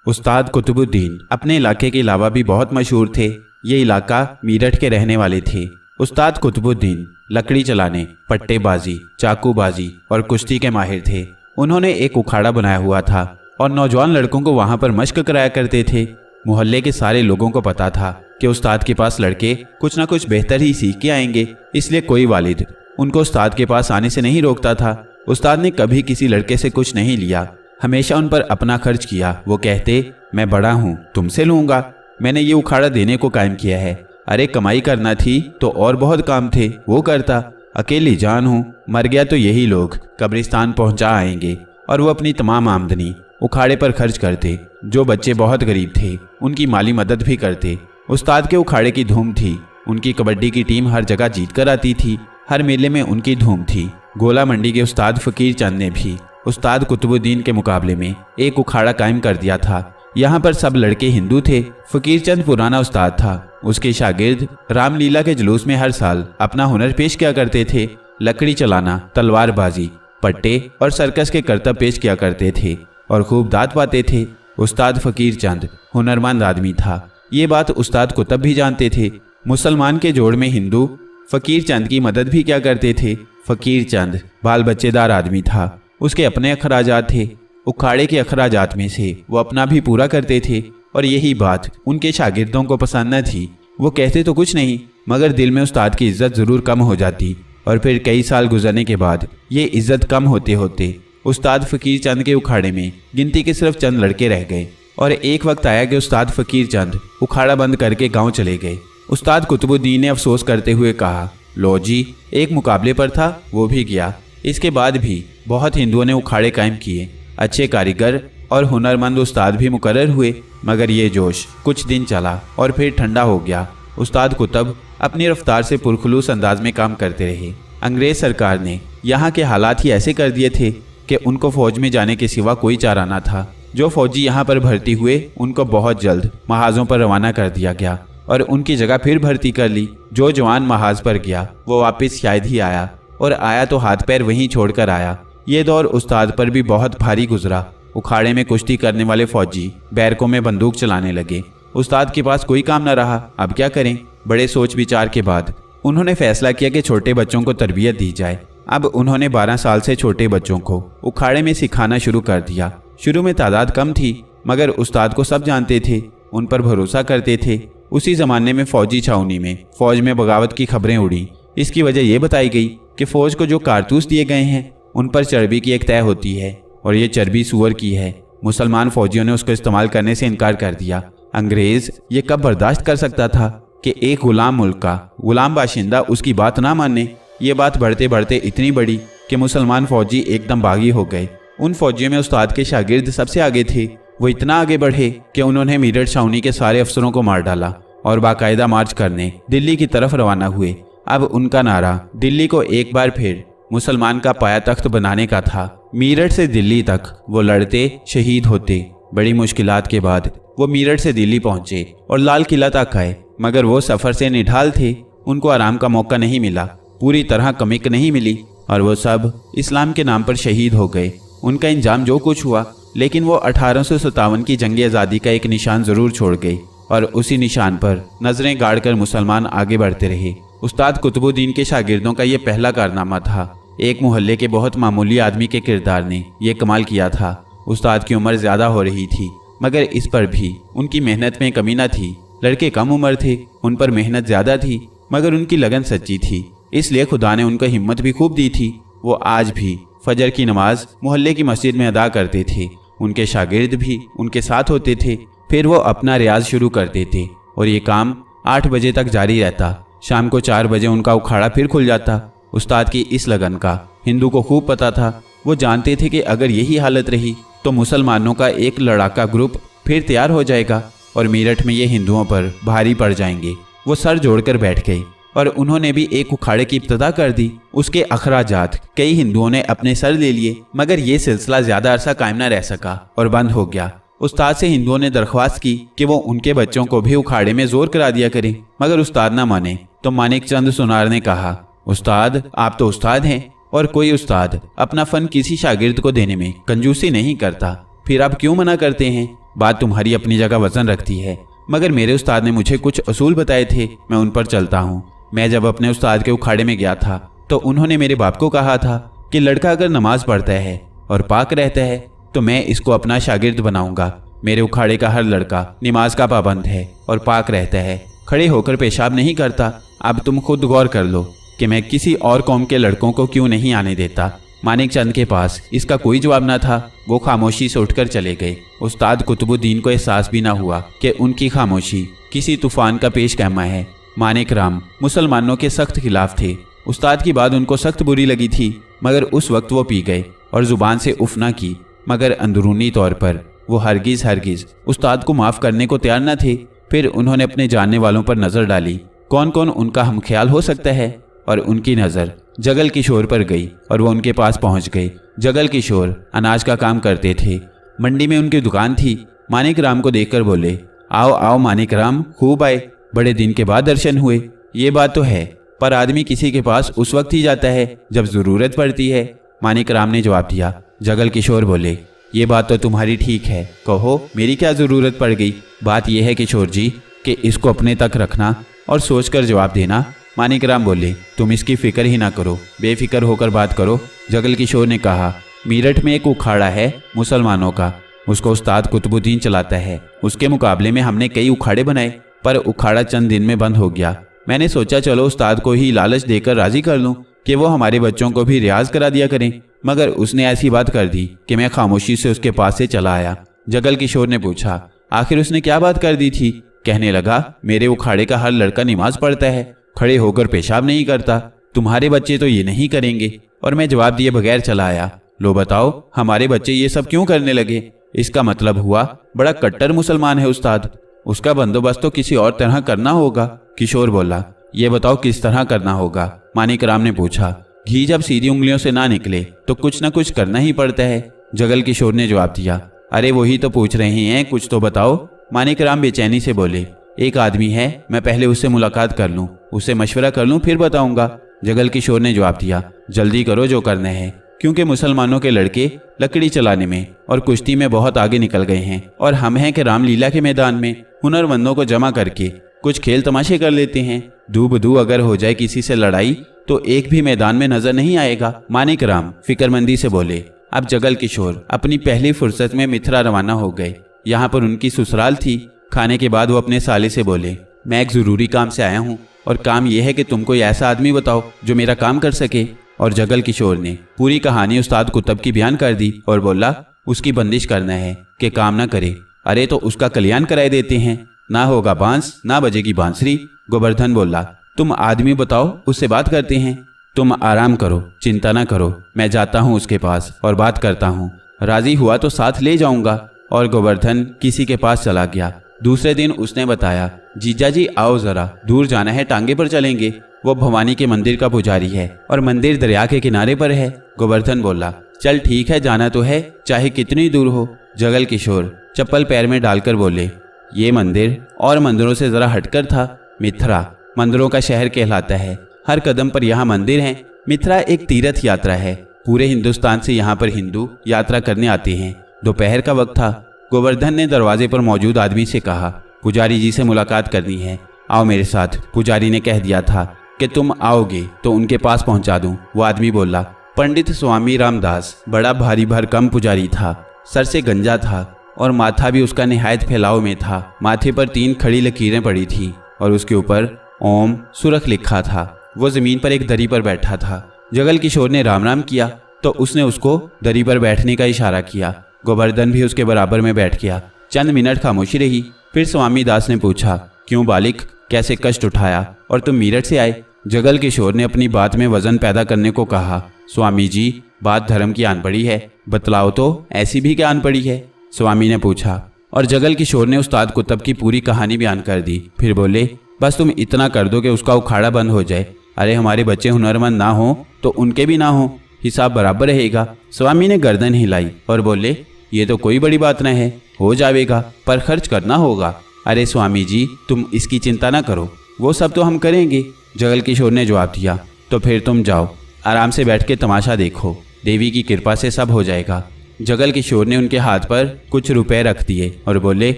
उस्ताद कुतुबुद्दीन अपने इलाके के अलावा भी बहुत मशहूर थे। ये इलाका मीरठ के रहने वाले थे। उस्ताद कुतुबुद्दीन लकड़ी चलाने, पट्टेबाजी, चाकूबाजी और कुश्ती के माहिर थे। उन्होंने एक उखाड़ा बनाया हुआ था और नौजवान लड़कों को वहां पर मश्क कराया करते थे। मोहल्ले के सारे लोगों को पता था कि उस्ताद के पास लड़के कुछ ना कुछ बेहतर ही सीख के आएंगे, इसलिए कोई वालिद उनको उस्ताद के पास आने से नहीं रोकता था। उस्ताद ने कभी किसी लड़के से कुछ नहीं लिया, हमेशा उन पर अपना खर्च किया। वो कहते, मैं बड़ा हूँ, तुमसे लूँगा, मैंने ये उखाड़ा देने को कायम किया है। अरे कमाई करना थी तो और बहुत काम थे, वो करता। अकेली जान हूँ, मर गया तो यही लोग कब्रिस्तान पहुँचा आएंगे और वो अपनी तमाम आमदनी उखाड़े पर खर्च करते। जो बच्चे बहुत गरीब थे उनकी माली मदद भी करते। उस्ताद के उखाड़े की धूम थी। उनकी कबड्डी की टीम हर जगह जीत कर आती थी। हर मेले में उनकी धूम थी। गोला मंडी के उस्ताद फकीर चंद ने भी उस्ताद कुतुबुद्दीन के मुकाबले में एक उखाड़ा कायम कर दिया था। यहाँ पर सब लड़के हिंदू थे। फकीर चंद पुराना उस्ताद था। उसके शागिर्द रामलीला के जुलूस में हर साल अपना हुनर पेश किया करते थे। लकड़ी चलाना, तलवारबाजी, पट्टे और सर्कस के करतब पेश किया करते थे और खूब दाद पाते थे। उस्ताद फकीर चंद हुनरमंद आदमी था। ये बात उस्ताद कुतुब भी जानते थे। मुसलमान के जोड़ में हिंदू फकीर चंद की मदद भी किया करते थे। फकीर चंद बाल बच्चेदार आदमी था। उसके अपने अखराजात थे। उखाड़े के अखराजात में से वो अपना भी पूरा करते थे और यही बात उनके शागिर्दों को पसंद न थी। वो कहते तो कुछ नहीं, मगर दिल में उस्ताद की इज्जत ज़रूर कम हो जाती और फिर कई साल गुजरने के बाद ये इज्जत कम होते होते उस्ताद फ़कीर चंद के उखाड़े में गिनती के सिर्फ चंद लड़के रह गए और एक वक्त आया कि उस्ताद फ़कीर चंद उखाड़ा बंद करके गांव चले गए। उस्ताद कुतुबुद्दीन ने अफसोस करते हुए कहा, लो जी, एक मुकाबले पर था, वो भी गया। इसके बाद भी बहुत हिंदुओं ने उखाड़े कायम किए। अच्छे कारीगर और हुनरमंद उस्ताद भी मुकर्रर हुए, मगर ये जोश कुछ दिन चला और फिर ठंडा हो गया। उस्ताद कुतुब अपनी रफ्तार से पुरखुलूस अंदाज में काम करते रहे। अंग्रेज सरकार ने यहाँ के हालात ही ऐसे कर दिए थे कि उनको फौज में जाने के सिवा कोई चारा न था। जो फौजी यहाँ पर भर्ती हुए उनको बहुत जल्द महाजों पर रवाना कर दिया गया और उनकी जगह फिर भर्ती कर ली। जो जवान महाज पर गया वो वापस शायद ही आया, और आया तो हाथ पैर वहीं छोड़कर आया। ये दौर उस्ताद पर भी बहुत भारी गुजरा। उखाड़े में कुश्ती करने वाले फौजी बैरकों में बंदूक चलाने लगे। उस्ताद के पास कोई काम न रहा, अब क्या करें। बड़े सोच विचार के बाद उन्होंने फैसला किया कि छोटे बच्चों को तरबियत दी जाए। अब उन्होंने 12 साल से छोटे बच्चों को उखाड़े में सिखाना शुरू कर दिया। शुरू में तादाद कम थी, मगर उस्ताद को सब जानते थे, उन पर भरोसा करते थे। उसी ज़माने में फौजी छावनी में फौज में बगावत की खबरें उड़ी। इसकी वजह यह बताई गई कि फौज को जो कारतूस दिए गए हैं उन पर चर्बी की एक तय होती है और ये चर्बी सूअर की है। मुसलमान फौजियों ने उसको इस्तेमाल करने से इनकार कर दिया। अंग्रेज ये कब बर्दाश्त कर सकता था कि एक गुलाम मुल्क का गुलाम बाशिंदा उसकी बात ना माने। ये बात बढ़ते बढ़ते इतनी बड़ी कि मुसलमान फौजी एकदम बागी हो गए। उन फौजियों में उस्ताद के शागिर्द सबसे आगे थे। वो इतना आगे बढ़े कि उन्होंने मीरठ छावनी के सारे अफसरों को मार डाला और बाकायदा मार्च करने दिल्ली की तरफ रवाना हुए। अब उनका नारा दिल्ली को एक बार फिर मुसलमान का पाया तख्त बनाने का था। मीरठ से दिल्ली तक वो लड़ते, शहीद होते। बड़ी मुश्किलात के बाद वो मीरठ से दिल्ली पहुंचे और लाल किला तक आए, मगर वो सफ़र से निढाल थे। उनको आराम का मौका नहीं मिला, पूरी तरह कमिक नहीं मिली और वो सब इस्लाम के नाम पर शहीद हो गए। उनका इंजाम जो कुछ हुआ, लेकिन वो 1857 की जंग आज़ादी का एक निशान ज़रूर छोड़ गए और उसी निशान पर नज़रें गाड़ कर मुसलमान आगे बढ़ते रहे। उस्ताद कुतुबुद्दीन के शागिर्दों का ये पहला कारनामा था। एक मोहल्ले के बहुत मामूली आदमी के किरदार ने यह कमाल किया था। उस्ताद की उम्र ज़्यादा हो रही थी, मगर इस पर भी उनकी मेहनत में कमी न थी। लड़के कम उम्र थे, उन पर मेहनत ज़्यादा थी, मगर उनकी लगन सच्ची थी, इसलिए खुदा ने उनको हिम्मत भी खूब दी थी। वो आज भी फजर की नमाज मोहल्ले की मस्जिद में अदा करते थे। उनके शागिर्द भी उनके साथ होते थे। फिर वो अपना रियाज शुरू करते थे और ये काम 8 बजे तक जारी रहता। शाम को 4 बजे उनका उखाड़ा फिर खुल जाता। उस्ताद की इस लगन का हिंदू को खूब पता था। वो जानते थे कि अगर यही हालत रही तो मुसलमानों का एक लड़ाका ग्रुप फिर तैयार हो जाएगा और मीरठ में ये हिंदुओं पर भारी पड़ जाएंगे। वो सर जोड़कर बैठ गए और उन्होंने भी एक उखाड़े की इब्तिदा कर दी। उसके अखराजात कई हिंदुओं ने अपने सर ले लिए, मगर ये सिलसिला ज़्यादा अरसा कायम न रह सका और बंद हो गया। उस्ताद से हिंदुओं ने दरख्वास्त की कि वो उनके बच्चों को भी उखाड़े में जोर करा दिया करें, मगर उस्ताद ना माने। तो मानिक चंद सुनार ने कहा, उस्ताद आप तो उस्ताद हैं और कोई उस्ताद अपना फ़न किसी शागिर्द को देने में कंजूसी नहीं करता, फिर आप क्यों मना करते हैं। बात तुम्हारी अपनी जगह वजन रखती है, मगर मेरे उस्ताद ने मुझे कुछ असूल बताए थे, मैं उन पर चलता हूँ। मैं जब अपने उस्ताद के उखाड़े में गया था तो उन्होंने मेरे बाप को कहा था कि लड़का अगर नमाज पढ़ता है और पाक रहता है तो मैं इसको अपना शागिर्द बनाऊंगा। मेरे उखाड़े का हर लड़का नमाज का पाबंद है और पाक रहता है, खड़े होकर पेशाब नहीं करता। अब तुम खुद गौर कर लो कि मैं किसी और कौम के लड़कों को क्यों नहीं आने देता। मानिक चंद के पास इसका कोई जवाब न था। वो खामोशी से उठकर चले गए। उस्ताद कुतुबुद्दीन को एहसास भी न हुआ कि उनकी खामोशी किसी तूफान का पेशगैमा है। मानिक राम मुसलमानों के सख्त खिलाफ थे। उस्ताद की बात उनको सख्त बुरी लगी थी, मगर उस वक्त वो पी गए और जुबान से उफ ना की, मगर अंदरूनी तौर पर वो हरगिज़ उस्ताद को माफ़ करने को तैयार न थे। फिर उन्होंने अपने जानने वालों पर नज़र डाली, कौन कौन उनका हमख्याल हो सकता है, और उनकी नज़र जगल किशोर पर गई और वो उनके पास पहुंच गए। जगल किशोर अनाज का काम करते थे। मंडी में उनकी दुकान थी। मानिक राम को देखकर बोले, आओ आओ मानिक राम, खूब आए, बड़े दिन के बाद दर्शन हुए। ये बात तो है, पर आदमी किसी के पास उस वक्त ही जाता है जब ज़रूरत पड़ती है। मानिक राम ने जवाब दिया। जगल किशोर बोले, ये बात तो तुम्हारी ठीक है, कहो मेरी क्या ज़रूरत पड़ गई। बात यह है किशोर जी कि इसको अपने तक रखना और सोचकर जवाब देना। मानिक राम बोले, तुम इसकी फ़िक्र ही ना करो, बेफिक्र होकर बात करो। जगल किशोर ने कहा, मीरठ में एक उखाड़ा है मुसलमानों का, उसको उस्ताद कुतुबुद्दीन चलाता है। उसके मुकाबले में हमने कई उखाड़े बनाए, पर उखाड़ा चंद दिन में बंद हो गया। मैंने सोचा चलो उस्ताद को ही लालच देकर राज़ी कर लूँ कि वो हमारे बच्चों को भी रियाज करा दिया करें, मगर उसने ऐसी बात कर दी कि मैं खामोशी से उसके पास से चला आया। जगल किशोर ने पूछा, आखिर उसने क्या बात कर दी थी। कहने लगा, मेरे उखाड़े का हर लड़का नमाज पढ़ता है, खड़े होकर पेशाब नहीं करता, तुम्हारे बच्चे तो ये नहीं करेंगे। और मैं जवाब दिए बगैर चला आया। लो बताओ, हमारे बच्चे ये सब क्यों करने लगे। इसका मतलब हुआ बड़ा कट्टर मुसलमान है उस्ताद, उसका बंदोबस्त तो किसी और तरह करना होगा। किशोर बोला, ये बताओ किस तरह करना होगा। मानिक राम ने पूछा, घी जब सीधी उंगलियों से ना निकले तो कुछ ना कुछ करना ही पड़ता है। जगल किशोर ने जवाब दिया, अरे वही तो पूछ रहे हैं, कुछ तो बताओ। मानिक राम बेचैनी से बोले, एक आदमी है, मैं पहले उससे मुलाकात कर लूं, उससे मशवरा कर लूं, फिर बताऊंगा। जगल किशोर ने जवाब दिया, जल्दी करो जो करना है, क्योंकि मुसलमानों के लड़के लकड़ी चलाने में और कुश्ती में बहुत आगे निकल गए हैं, और हम हैं कि रामलीला के मैदान में हुनरमंदों को जमा करके कुछ खेल तमाशे कर लेते हैं। दूबदू अगर हो जाए किसी से लड़ाई तो एक भी मैदान में नजर नहीं आएगा। मानिक राम फिक्रमंदी से बोले। अब जगल किशोर अपनी पहली फुर्सत में मिथिला रवाना हो गए। यहाँ पर उनकी ससुराल थी। खाने के बाद वो अपने साले से बोले, मैं एक ज़रूरी काम से आया हूँ, और काम यह है कि तुम कोई ऐसा आदमी बताओ जो मेरा काम कर सके। और जगल किशोर ने पूरी कहानी उस्ताद कुतुब की बयान कर दी और बोला, उसकी बंदिश करना है कि काम ना करे। अरे तो उसका कल्याण कराए देते हैं, ना होगा बांस ना बजेगी बांसुरी। गोवर्धन बोला, तुम आदमी बताओ, उससे बात करते हैं। तुम आराम करो, चिंता ना करो, मैं जाता हूँ उसके पास और बात करता हूँ, राजी हुआ तो साथ ले जाऊंगा। और गोवर्धन किसी के पास चला गया। दूसरे दिन उसने बताया, जीजा जी आओ जरा, दूर जाना है, टांगे पर चलेंगे। वो भवानी के मंदिर का पुजारी है और मंदिर दरिया के किनारे पर है। गोवर्धन बोला, चल ठीक है, जाना तो है, चाहे कितनी दूर हो। जगल किशोर चप्पल पैर में डालकर बोले, ये मंदिर और मंदिरों से जरा हटकर था। मिथिला मंदिरों का शहर कहलाता है, हर कदम पर यहाँ मंदिर हैं। मिथिला एक तीर्थ यात्रा है, पूरे हिंदुस्तान से यहाँ पर हिंदू यात्रा करने आते हैं। दोपहर का वक्त था। गोवर्धन ने दरवाजे पर मौजूद आदमी से कहा, पुजारी जी से मुलाकात करनी है, आओ मेरे साथ। पुजारी ने कह दिया था कि तुम आओगे तो उनके पास पहुंचा दूं। वो आदमी बोला, पंडित स्वामी रामदास बड़ा भारी भरकम पुजारी था, सर से गंजा था और माथा भी उसका निहायत फैलाव में था। माथे पर 3 खड़ी लकीरें पड़ी थी और उसके ऊपर ओम सुरख लिखा था। वो जमीन पर एक दरी पर बैठा था। जगल किशोर ने राम राम किया तो उसने उसको दरी पर बैठने का इशारा किया। गोवर्धन भी उसके बराबर में बैठ गया। चंद मिनट खामोशी रही। फिर स्वामी दास ने पूछा, क्यों बालिक, कैसे कष्ट उठाया और तुम मीरठ से आए। जगल किशोर ने अपनी बात में वजन पैदा करने को कहा, स्वामी जी बात धर्म की आन पड़ी है, बतलाओ तो ऐसी भी क्या आन पड़ी है। स्वामी ने पूछा और जगल किशोर ने उस्ताद कुतुब की पूरी कहानी बयान कर दी। फिर बोले, बस तुम इतना कर दो कि उसका उखाड़ा बंद हो जाए। अरे हमारे बच्चे हुनरमंद ना हो तो उनके भी ना हो, हिसाब बराबर रहेगा। स्वामी ने गर्दन हिलाई और बोले, ये तो कोई बड़ी बात न है, हो जाएगा, पर खर्च करना होगा। अरे स्वामी जी तुम इसकी चिंता ना करो, वो सब तो हम करेंगे। जगल किशोर ने जवाब दिया, तो फिर तुम जाओ, आराम से बैठ के तमाशा देखो, देवी की कृपा से सब हो जाएगा। जगल किशोर ने उनके हाथ पर कुछ रुपए रख दिए और बोले,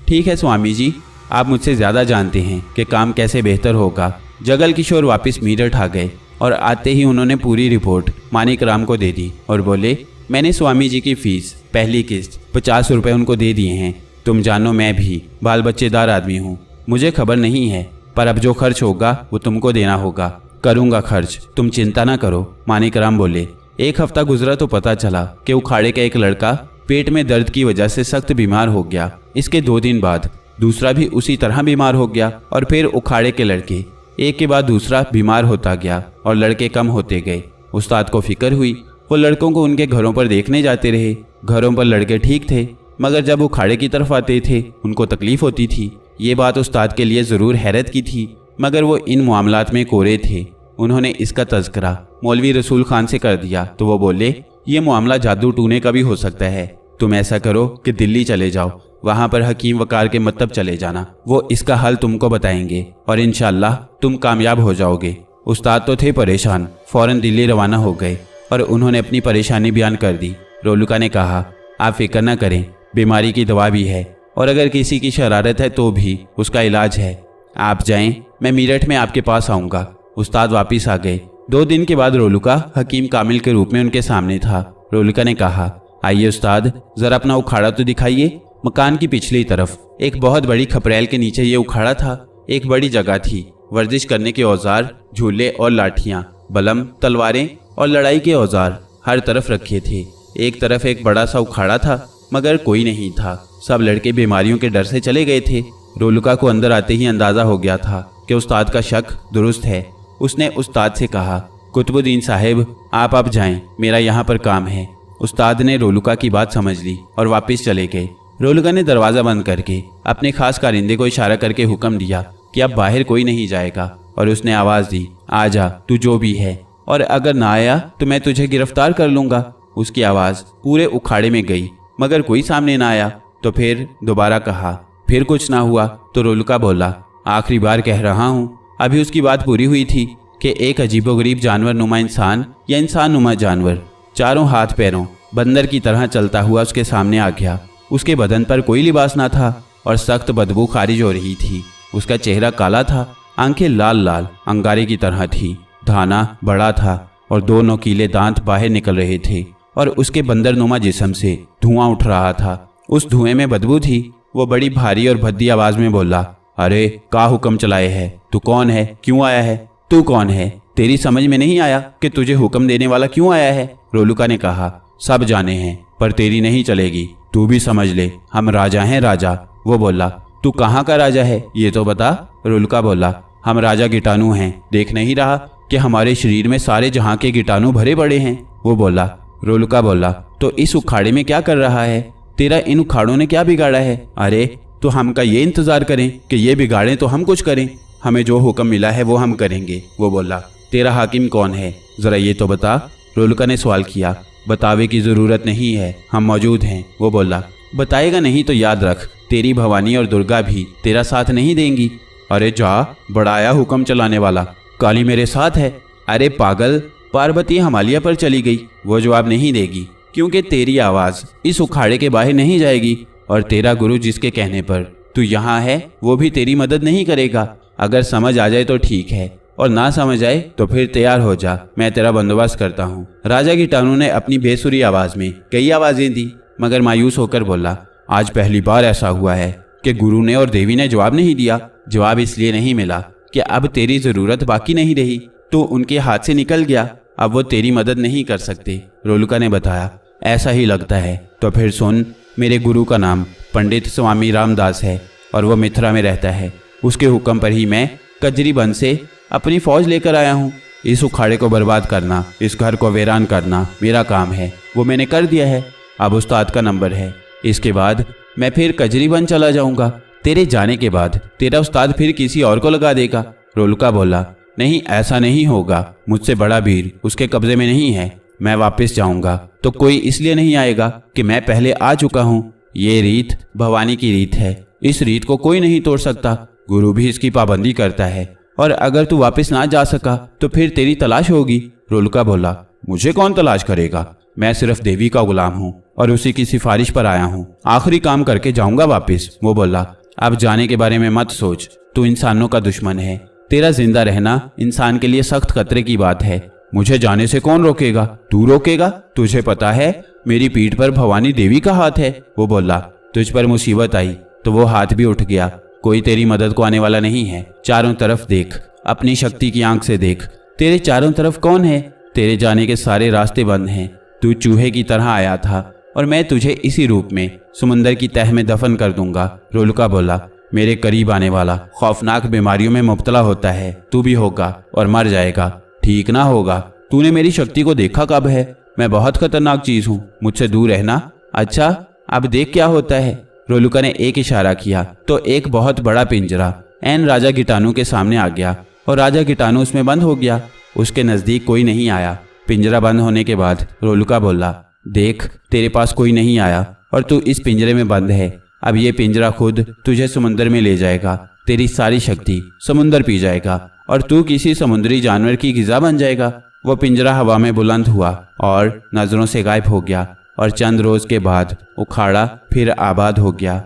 ठीक है स्वामी जी, आप मुझसे ज़्यादा जानते हैं कि काम कैसे बेहतर होगा। जगल किशोर वापस मीरठ आ गए और आते ही उन्होंने पूरी रिपोर्ट मानिकराम को दे दी और बोले, मैंने स्वामी जी की फीस पहली किस्त 50 रुपये उनको दे दिए हैं। तुम जानो मैं भी बाल बच्चेदार आदमी हूँ, मुझे खबर नहीं है, पर अब जो खर्च होगा वो तुमको देना होगा। करूँगा खर्च, तुम चिंता ना करो। मानिकराम बोले। 1 हफ्ता गुजरा तो पता चला कि उखाड़े का एक लड़का पेट में दर्द की वजह से सख्त बीमार हो गया। इसके 2 दिन बाद दूसरा भी उसी तरह बीमार हो गया और फिर उखाड़े के लड़के एक के बाद दूसरा बीमार होता गया और लड़के कम होते गए। उस्ताद को फिक्र हुई। वो लड़कों को उनके घरों पर देखने जाते रहे। घरों पर लड़के ठीक थे, मगर जब उखाड़े की तरफ आते थे उनको तकलीफ होती थी। ये बात उस्ताद के लिए ज़रूर हैरत की थी, मगर वो इन मामलात में कोरे थे। उन्होंने इसका तज़किरा मौलवी रसूल खान से कर दिया तो वो बोले, ये मामला जादू टूने का भी हो सकता है। तुम ऐसा करो कि दिल्ली चले जाओ, वहाँ पर हकीम वकार के मतलब चले जाना, वो इसका हल तुमको बताएंगे और इंशाअल्लाह तुम कामयाब हो जाओगे। उस्ताद तो थे परेशान, फ़ौरन दिल्ली रवाना हो गए और उन्होंने अपनी परेशानी बयान कर दी। रोलुका ने कहा, आप फिक्र न करें, बीमारी की दवा भी है और अगर किसी की शरारत है तो भी उसका इलाज है। आप जाएं, मैं मीरठ में आपके पास आऊँगा। उस्ताद वापिस आ गए। 2 दिन के बाद रोलुका हकीम कामिल के रूप में उनके सामने था। रोलुका ने कहा, आइए उस्ताद, ज़रा अपना उखाड़ा तो दिखाइए। मकान की पिछली तरफ एक बहुत बड़ी खपरेल के नीचे ये उखाड़ा था। एक बड़ी जगह थी। वर्जिश करने के औजार, झूले और लाठियाँ, बलम, तलवारें और लड़ाई के औजार हर तरफ रखे थे। एक तरफ एक बड़ा सा उखाड़ा था, मगर कोई नहीं था। सब लड़के बीमारियों के डर से चले गए थे। रोलुका को अंदर आते ही अंदाज़ा हो गया था कि उस्ताद का शक दुरुस्त है। उसने उस्ताद से कहा, कुतुबुद्दीन साहिब, आप अब जाएं, मेरा यहाँ पर काम है। उस्ताद ने रोलुका की बात समझ ली और वापस चले गए। रोलुका ने दरवाज़ा बंद करके अपने खास कारिंदे को इशारा करके हुक्म दिया कि अब बाहर कोई नहीं जाएगा और उसने आवाज़ दी, आजा, तू जो भी है, और अगर ना आया तो मैं तुझे गिरफ्तार कर लूँगा। उसकी आवाज़ पूरे उखाड़े में गई, मगर कोई सामने ना आया। तो फिर दोबारा कहा, फिर कुछ ना हुआ। तो रोलुका बोला, आखिरी बार कह रहा हूँ। अभी उसकी बात पूरी हुई थी कि एक अजीबोगरीब जानवर नुमा इंसान या इंसान नुमा जानवर 4 हाथ पैरों बंदर की तरह चलता हुआ उसके सामने आ गया। उसके बदन पर कोई लिबास ना था और सख्त बदबू खारिज हो रही थी। उसका चेहरा काला था, आंखें लाल लाल अंगारे की तरह थी, धाना बड़ा था और 2 नोकीले दांत बाहर निकल रहे थे और उसके बंदरनुमा जिस्म से धुआं उठ रहा था। उस धुएं में बदबू थी। वो बड़ी भारी और भद्दी आवाज में बोला, अरे का हुक्म चलाए है? तू कौन है? क्यों आया है? तू कौन है? तेरी समझ में नहीं आया कि तुझे हुक्म देने वाला क्यों आया है? रोलुका ने कहा, सब जाने हैं, पर तेरी नहीं चलेगी। तू भी समझ ले, हम राजा हैं, राजा। वो बोला, तू कहाँ का राजा है ये तो बता। रोलुका बोला, हम राजा गिटानू हैं, देख नहीं रहा कि हमारे शरीर में सारे जहाँ के गिटानू भरे पड़े हैं। वो बोला। रोलुका बोला, तो इस उखाड़े में क्या कर रहा है? तेरा इन उखाड़ों ने क्या बिगाड़ा है? अरे तो हम का ये इंतजार करें कि ये बिगाड़ें तो हम कुछ करें? हमें जो हुक्म मिला है वो हम करेंगे। वो बोला, तेरा हाकिम कौन है, जरा ये तो बता। रोलुका ने सवाल किया। बतावे की ज़रूरत नहीं है, हम मौजूद हैं। वो बोला, बताएगा नहीं तो याद रख, तेरी भवानी और दुर्गा भी तेरा साथ नहीं देंगी। अरे जा, बड़ाया हुक्म चलाने वाला, काली मेरे साथ है। अरे पागल, पार्वती हिमालय पर चली गई, वो जवाब नहीं देगी, क्योंकि तेरी आवाज़ इस उखाड़े के बाहर नहीं जाएगी और तेरा गुरु जिसके कहने पर तू यहाँ है वो भी तेरी मदद नहीं करेगा। अगर समझ आ जाए तो ठीक है, और ना समझ आए तो फिर तैयार हो जा, मैं तेरा बंदोबस्त करता हूँ। राजा गिटानू ने अपनी बेसुरी आवाज़ में कई आवाज़ें दी, मगर मायूस होकर बोला, आज पहली बार ऐसा हुआ है कि गुरु ने और देवी ने जवाब नहीं दिया। जवाब इसलिए नहीं मिला कि अब तेरी ज़रूरत बाकी नहीं रही, तो उनके हाथ से निकल गया, अब वो तेरी मदद नहीं कर सकते। रोलुका ने बताया, ऐसा ही लगता है। तो फिर सुन, मेरे गुरु का नाम पंडित स्वामी रामदास है और वो मिथिला में रहता है। उसके हुक्म पर ही मैं कजरी बन से अपनी फ़ौज लेकर आया हूँ। इस उखाड़े को बर्बाद करना, इस घर को वीरान करना मेरा काम है, वो मैंने कर दिया है। अब उस्ताद का नंबर है, इसके बाद मैं फिर कजरी बन चला जाऊँगा। तेरे जाने के बाद तेरा उस्ताद फिर किसी और को लगा देगा। रोलुका बोला, नहीं, ऐसा नहीं होगा, मुझसे बड़ा वीर उसके कब्जे में नहीं है। मैं वापस जाऊंगा तो कोई इसलिए नहीं आएगा कि मैं पहले आ चुका हूँ। ये रीत भवानी की रीत है, इस रीत को कोई नहीं तोड़ सकता। गुरु भी इसकी पाबंदी करता है, और अगर तू वापस ना जा सका तो फिर तेरी तलाश होगी। रोलुका बोला, मुझे कौन तलाश करेगा? मैं सिर्फ देवी का गुलाम हूँ, और उसी की सिफारिश पर आया हूँ। आखिरी काम करके जाऊंगा वापस। वो बोला, अब जाने के बारे में मत सोच, तू इंसानों का दुश्मन है। तेरा जिंदा रहना इंसान के लिए सख्त खतरे की बात है। मुझे जाने से कौन रोकेगा? तू रोकेगा? तुझे पता है मेरी पीठ पर भवानी देवी का हाथ है। वो बोला, तुझ पर मुसीबत आई तो वो हाथ भी उठ गया। कोई तेरी मदद को आने वाला नहीं है। चारों तरफ देख, अपनी शक्ति की आंख से देख। तेरे चारों तरफ कौन है? तेरे जाने के सारे रास्ते बंद हैं। तू चूहे की तरह आया था और मैं तुझे इसी रूप में समुंदर की तह में दफन कर दूंगा। रोलुका बोला, मेरे करीब आने वाला खौफनाक बीमारियों में मुब्तला होता है। तू भी होगा और मर जाएगा। ठीक ना होगा। तूने मेरी शक्ति को देखा कब है? मैं बहुत खतरनाक चीज हूँ, मुझसे दूर रहना। अच्छा, अब देख क्या होता है। रोलुका ने एक इशारा किया तो एक बहुत बड़ा पिंजरा एन राजा गिटानो के सामने आ गया और राजा गिटानो उसमें बंद हो गया। उसके नजदीक कोई नहीं आया। पिंजरा बंद होने के बाद रोलुका बोला, देख, तेरे पास कोई नहीं आया और तू इस पिंजरे में बंद है। अब ये पिंजरा खुद तुझे समुंदर में ले जाएगा। तेरी सारी शक्ति समुंदर पी जाएगा और तू किसी समुद्री जानवर की गिजा बन जाएगा। वो पिंजरा हवा में बुलंद हुआ और नजरों से गायब हो गया और चंद रोज के बाद उखाड़ा फिर आबाद हो गया।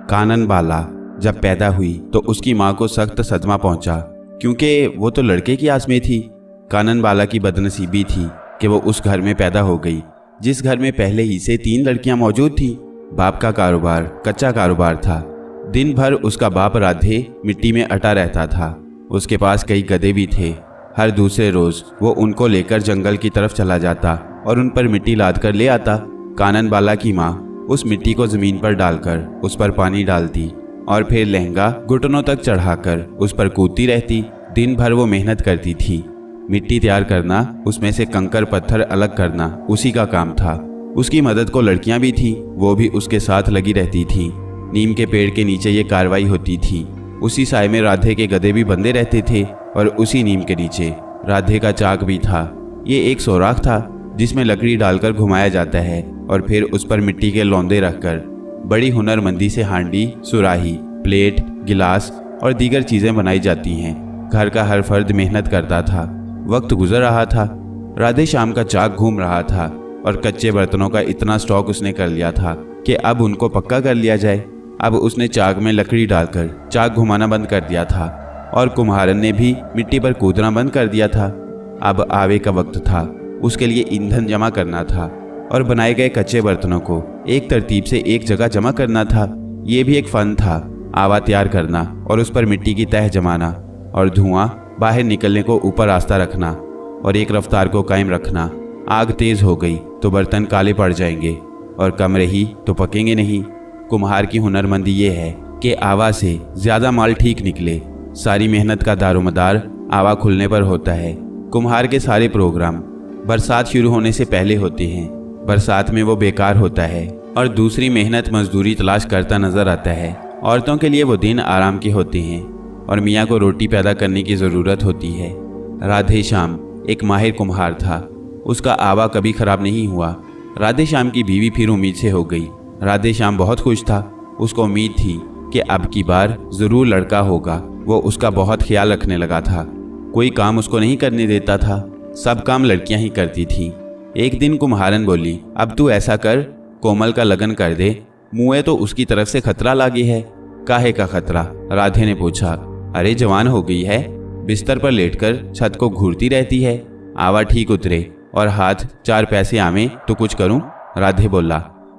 कानन बाला जब पैदा हुई तो उसकी माँ को सख्त सदमा पहुंचा, क्योंकि वो तो लड़के की आस में थी। कानन बाला की बदनसीबी थी कि वो उस घर में पैदा हो गई जिस घर में पहले ही से 3 लड़कियां मौजूद थीं। बाप का कारोबार कच्चा कारोबार था। दिन भर उसका बाप राधे मिट्टी में अटा रहता था। उसके पास कई गधे भी थे। हर दूसरे रोज वो उनको लेकर जंगल की तरफ चला जाता और उन पर मिट्टी लाद कर ले आता। कानन बाला की माँ उस मिट्टी को जमीन पर डालकर उस पर पानी डालती और फिर लहंगा घुटनों तक चढ़ाकर उस पर कूदती रहती। दिन भर वो मेहनत करती थी। मिट्टी तैयार करना, उसमें से कंकर पत्थर अलग करना उसी का काम था। उसकी मदद को लड़कियां भी थीं, वो भी उसके साथ लगी रहती थीं। नीम के पेड़ के नीचे ये कार्रवाई होती थी। उसी साए में राधे के गधे भी बंधे रहते थे और उसी नीम के नीचे राधे का चाक भी था। ये एक सोराख था जिसमें लकड़ी डालकर घुमाया जाता है और फिर उस पर मिट्टी के लौंदे रखकर बड़ी हुनरमंदी से हांडी, सुराही, प्लेट, गिलास और दीगर चीजें बनाई जाती हैं। घर का हर फर्द मेहनत करता था। वक्त गुजर रहा था। राधे शाम का चाक घूम रहा था और कच्चे बर्तनों का इतना स्टॉक उसने कर लिया था कि अब उनको पक्का कर लिया जाए। अब उसने चाक में लकड़ी डालकर चाक घुमाना बंद कर दिया था और कुम्हारन ने भी मिट्टी पर कूदना बंद कर दिया था। अब आवे का वक्त था। उसके लिए ईंधन जमा करना था और बनाए गए कच्चे बर्तनों को एक तरतीब से एक जगह जमा करना था। ये भी एक फन था, आवा तैयार करना और उस पर मिट्टी की तह जमाना और धुआं बाहर निकलने को ऊपर रास्ता रखना और एक रफ्तार को कायम रखना। आग तेज हो गई तो बर्तन काले पड़ जाएंगे और कम रही तो पकेंगे नहीं। कुम्हार की हुनरमंदी ये है कि आवा से ज्यादा माल ठीक निकले। सारी मेहनत का दारोमदार आवा खुलने पर होता है। कुम्हार के सारे प्रोग्राम बरसात शुरू होने से पहले होते हैं। बरसात में वो बेकार होता है और दूसरी मेहनत मजदूरी तलाश करता नजर आता है। औरतों के लिए वो दिन आराम के होते हैं और मियाँ को रोटी पैदा करने की ज़रूरत होती है। राधे श्याम एक माहिर कुम्हार था। उसका आवा कभी खराब नहीं हुआ। राधे श्याम की बीवी फिर उम्मीद से हो गई। राधे श्याम बहुत खुश था। उसको उम्मीद थी कि अब की बार ज़रूर लड़का होगा। वो उसका बहुत ख्याल रखने लगा था। कोई काम उसको नहीं करने देता था। सब काम लड़कियां ही करती थी। एक दिन कुम्हारन बोली, अब तू ऐसा कर, कोमल का लगन कर दे। मुँह तो उसकी तरफ से खतरा लागे है। काहे का खतरा? राधे ने पूछा। अरे जवान हो गई है, बिस्तर पर लेटकर छत को घूरती रहती है। आवा ठीक उतरे और हाथ 4 पैसे आवे तो कुछ करूं? राधे बोला।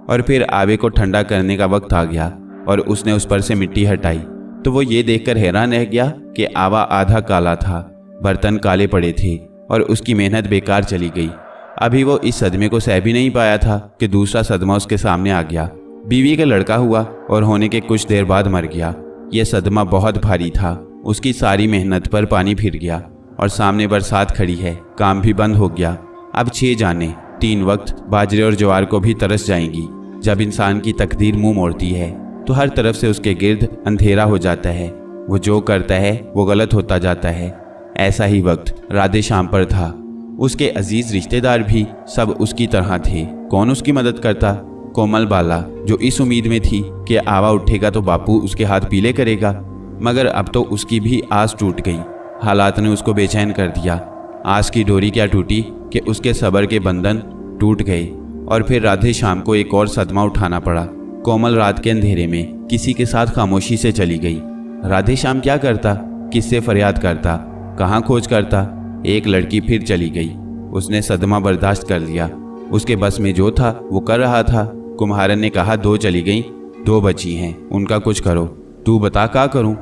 और फिर आवे को ठंडा करने का वक्त आ गया और उसने उस पर से मिट्टी हटाई तो वो ये देखकर हैरान रह गया कि आवा आधा काला था। बर्तन काले पड़े थे और उसकी मेहनत बेकार चली गई। अभी वो इस सदमे को सह भी नहीं पाया था कि दूसरा सदमा उसके सामने आ गया। बीवी का लड़का हुआ और होने के कुछ देर बाद मर गया। यह सदमा बहुत भारी था। उसकी सारी मेहनत पर पानी फिर गया और सामने बरसात खड़ी है। काम भी बंद हो गया। अब 6 जाने 3 वक्त बाजरे और ज्वार को भी तरस जाएंगी। जब इंसान की तकदीर मुंह मोड़ती है तो हर तरफ से उसके गिर्द अंधेरा हो जाता है। वो जो करता है वो गलत होता जाता है। ऐसा ही वक्त राधे श्याम पर था। उसके अजीज रिश्तेदार भी सब उसकी तरह थे। कौन उसकी मदद करता? कोमल बाला, जो इस उम्मीद में थी कि आवा उठेगा तो बापू उसके हाथ पीले करेगा। मगर अब तो उसकी भी आस टूट गई। हालात ने उसको बेचैन कर दिया। आस की डोरी क्या टूटी कि उसके सब्र के बंधन टूट गए। और फिर राधे श्याम को एक और सदमा उठाना पड़ा। कोमल रात के अंधेरे में किसी के साथ खामोशी से चली गई। राधे श्याम क्या करता, किससे फरियाद करता, कहाँ खोज करता। एक लड़की फिर चली गई। उसने सदमा बर्दाश्त कर लिया। उसके बस में जो था वो कर रहा था। कुम्हारन ने कहा 2 चली गई, 2 बची हैं, उनका कुछ करो। तू बता क्या करूं?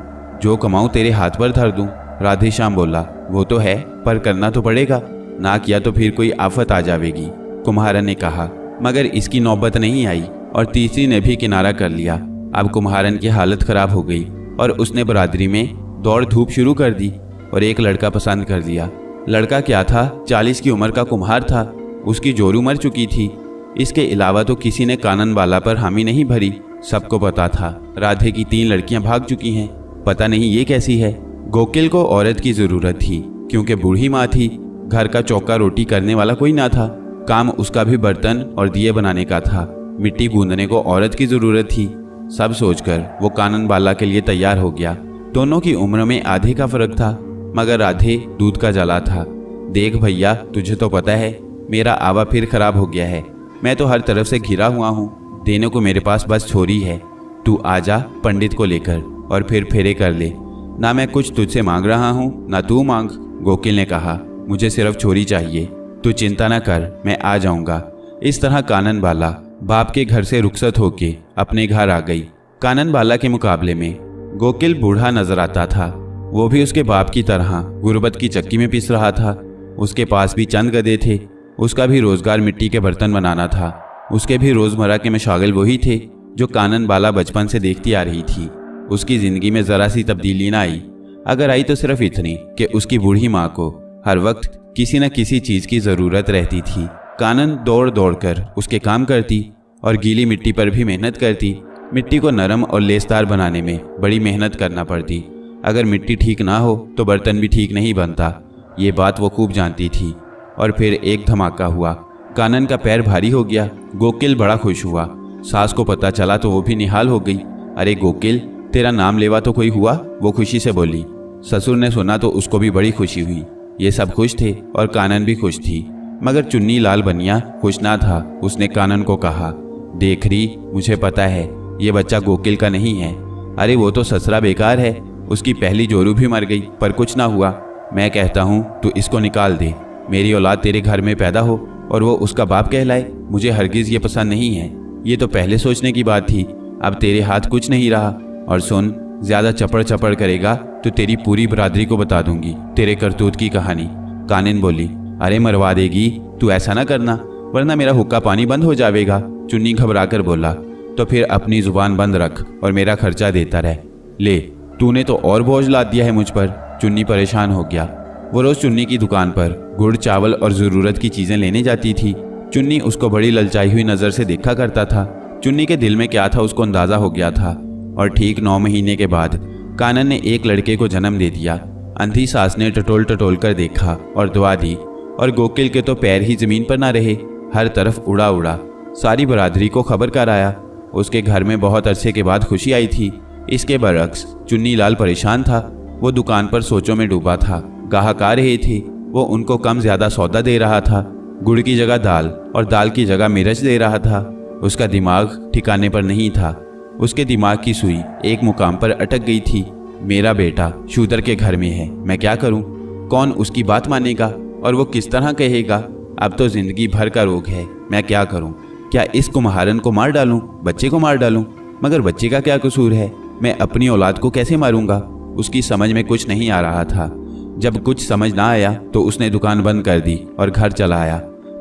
जो कमाऊं तेरे हाथ पर धर दूं। राधे श्याम बोला, वो तो है पर करना तो पड़ेगा, ना किया तो फिर कोई आफत आ जाएगी। कुम्हारन ने कहा, मगर इसकी नौबत नहीं आई और तीसरी ने भी किनारा कर लिया। अब कुम्हारन की हालत खराब हो गई और उसने बरादरी में दौड़ धूप शुरू कर दी और एक लड़का पसंद कर लिया। लड़का क्या था, 40 की उम्र का कुम्हार था। उसकी जोरू मर चुकी थी। इसके अलावा तो किसी ने कानन बाला पर हामी नहीं भरी। सबको पता था राधे की 3 लड़कियां भाग चुकी हैं। पता नहीं ये कैसी है। गोकिल को औरत की जरूरत थी क्योंकि बूढ़ी माँ थी। घर का चौका रोटी करने वाला कोई ना था। काम उसका भी बर्तन और दिए बनाने का था। मिट्टी गूंदने को औरत की जरूरत थी। सब सोचकर वो कानन बाला के लिए तैयार हो गया। दोनों की उम्र में आधे का फर्क था, मगर राधे दूध का जला था। देख भैया, तुझे तो पता है मेरा आवा फिर खराब हो गया है। मैं तो हर तरफ से घिरा हुआ हूँ। देने को मेरे पास बस छोरी है। तू आजा पंडित को लेकर और फिर फेरे कर ले। ना मैं कुछ तुझसे मांग रहा हूँ ना तू मांग। गोकिल ने कहा, मुझे सिर्फ छोरी चाहिए। तू चिंता ना कर, मैं आ जाऊंगा। इस तरह कानन बाला बाप के घर से रुखसत होके अपने घर आ गई। कानन बाला के मुकाबले में गोकिल बूढ़ा नजर आता था। वो भी उसके बाप की तरह गुर्बत की चक्की में पिस रहा था। उसके पास भी चंद गधे थे। उसका भी रोजगार मिट्टी के बर्तन बनाना था। उसके भी रोजमर्रा के मशागिल वही थे जो कानन बाला बचपन से देखती आ रही थी। उसकी जिंदगी में जरा सी तब्दीली ना आई। अगर आई तो सिर्फ इतनी कि उसकी बूढ़ी माँ को हर वक्त किसी न किसी चीज की जरूरत रहती थी। कानन दौड़ दौड़ कर उसके काम करती और गीली मिट्टी पर भी मेहनत करती। मिट्टी को नरम और लेसदार बनाने में बड़ी मेहनत करना पड़ती। अगर मिट्टी ठीक ना हो तो बर्तन भी ठीक नहीं बनता। ये बात वो खूब जानती थी। और फिर एक धमाका हुआ। कानन का पैर भारी हो गया। गोकिल बड़ा खुश हुआ। सास को पता चला तो वो भी निहाल हो गई। अरे गोकिल, तेरा नाम लेवा तो कोई हुआ? वो खुशी से बोली। ससुर ने सुना तो उसको भी बड़ी खुशी हुई। ये सब खुश थे और कानन भी खुश थी, मगर चुन्नी लाल बनिया खुश ना था। उसने कानन को कहा, देख रही, मुझे पता है ये बच्चा गोकिल का नहीं है। अरे वो तो ससुरा बेकार है। उसकी पहली जोरू भी मर गई पर कुछ ना हुआ। मैं कहता हूँ तू इसको निकाल दे। मेरी औलाद तेरे घर में पैदा हो और वो उसका बाप कहलाए। मुझे हरगिज ये पसंद नहीं है। ये तो पहले सोचने की बात थी। अब तेरे हाथ कुछ नहीं रहा। और सुन, ज्यादा चपड़ चपड़ करेगा तो तेरी पूरी बरादरी को बता दूंगी तेरे करतूत की कहानी। कानन बोली, अरे मरवा देगी, तू ऐसा ना करना वरना मेरा हुक्का पानी बंद हो जाएगा। चुन्नी घबरा कर बोला, तो फिर अपनी जुबान बंद रख और मेरा खर्चा देता रह। ले, तूने तो और बोझ लाद दिया है मुझ पर। चुन्नी परेशान हो गया। वो रोज चुन्नी की दुकान पर गुड़ चावल और ज़रूरत की चीज़ें लेने जाती थी। चुन्नी उसको बड़ी ललचाई हुई नज़र से देखा करता था। चुन्नी के दिल में क्या था उसको अंदाज़ा हो गया था। और ठीक 9 महीने के बाद कानन ने एक लड़के को जन्म दे दिया। अंधी सास ने टटोल टटोल कर देखा और दुआ दी और गोकिल के तो पैर ही ज़मीन पर ना रहे। हर तरफ उड़ा उड़ा सारी बरादरी को खबर कर आया। उसके घर में बहुत अरसे के बाद खुशी आई थी। इसके बरक्स चुन्नी लाल परेशान था। वो दुकान पर सोचों में डूबा था। गाहक आ रहे थे। वो उनको कम ज्यादा सौदा दे रहा था। गुड़ की जगह दाल और दाल की जगह मिर्च दे रहा था। उसका दिमाग ठिकाने पर नहीं था। उसके दिमाग की सुई एक मुकाम पर अटक गई थी। मेरा बेटा शूदर के घर में है, मैं क्या करूं? कौन उसकी बात मानेगा और वो किस तरह कहेगा? अब तो जिंदगी भर का रोग है, मैं क्या करूं? क्या इस कुम्हारन को मार डालूं? बच्चे को मार डालूं? मगर बच्चे का क्या कसूर है? मैं अपनी औलाद को कैसे मारूंगा? उसकी समझ में कुछ नहीं आ रहा था। जब कुछ समझ ना आया तो उसने दुकान बंद कर दी और घर चला आया।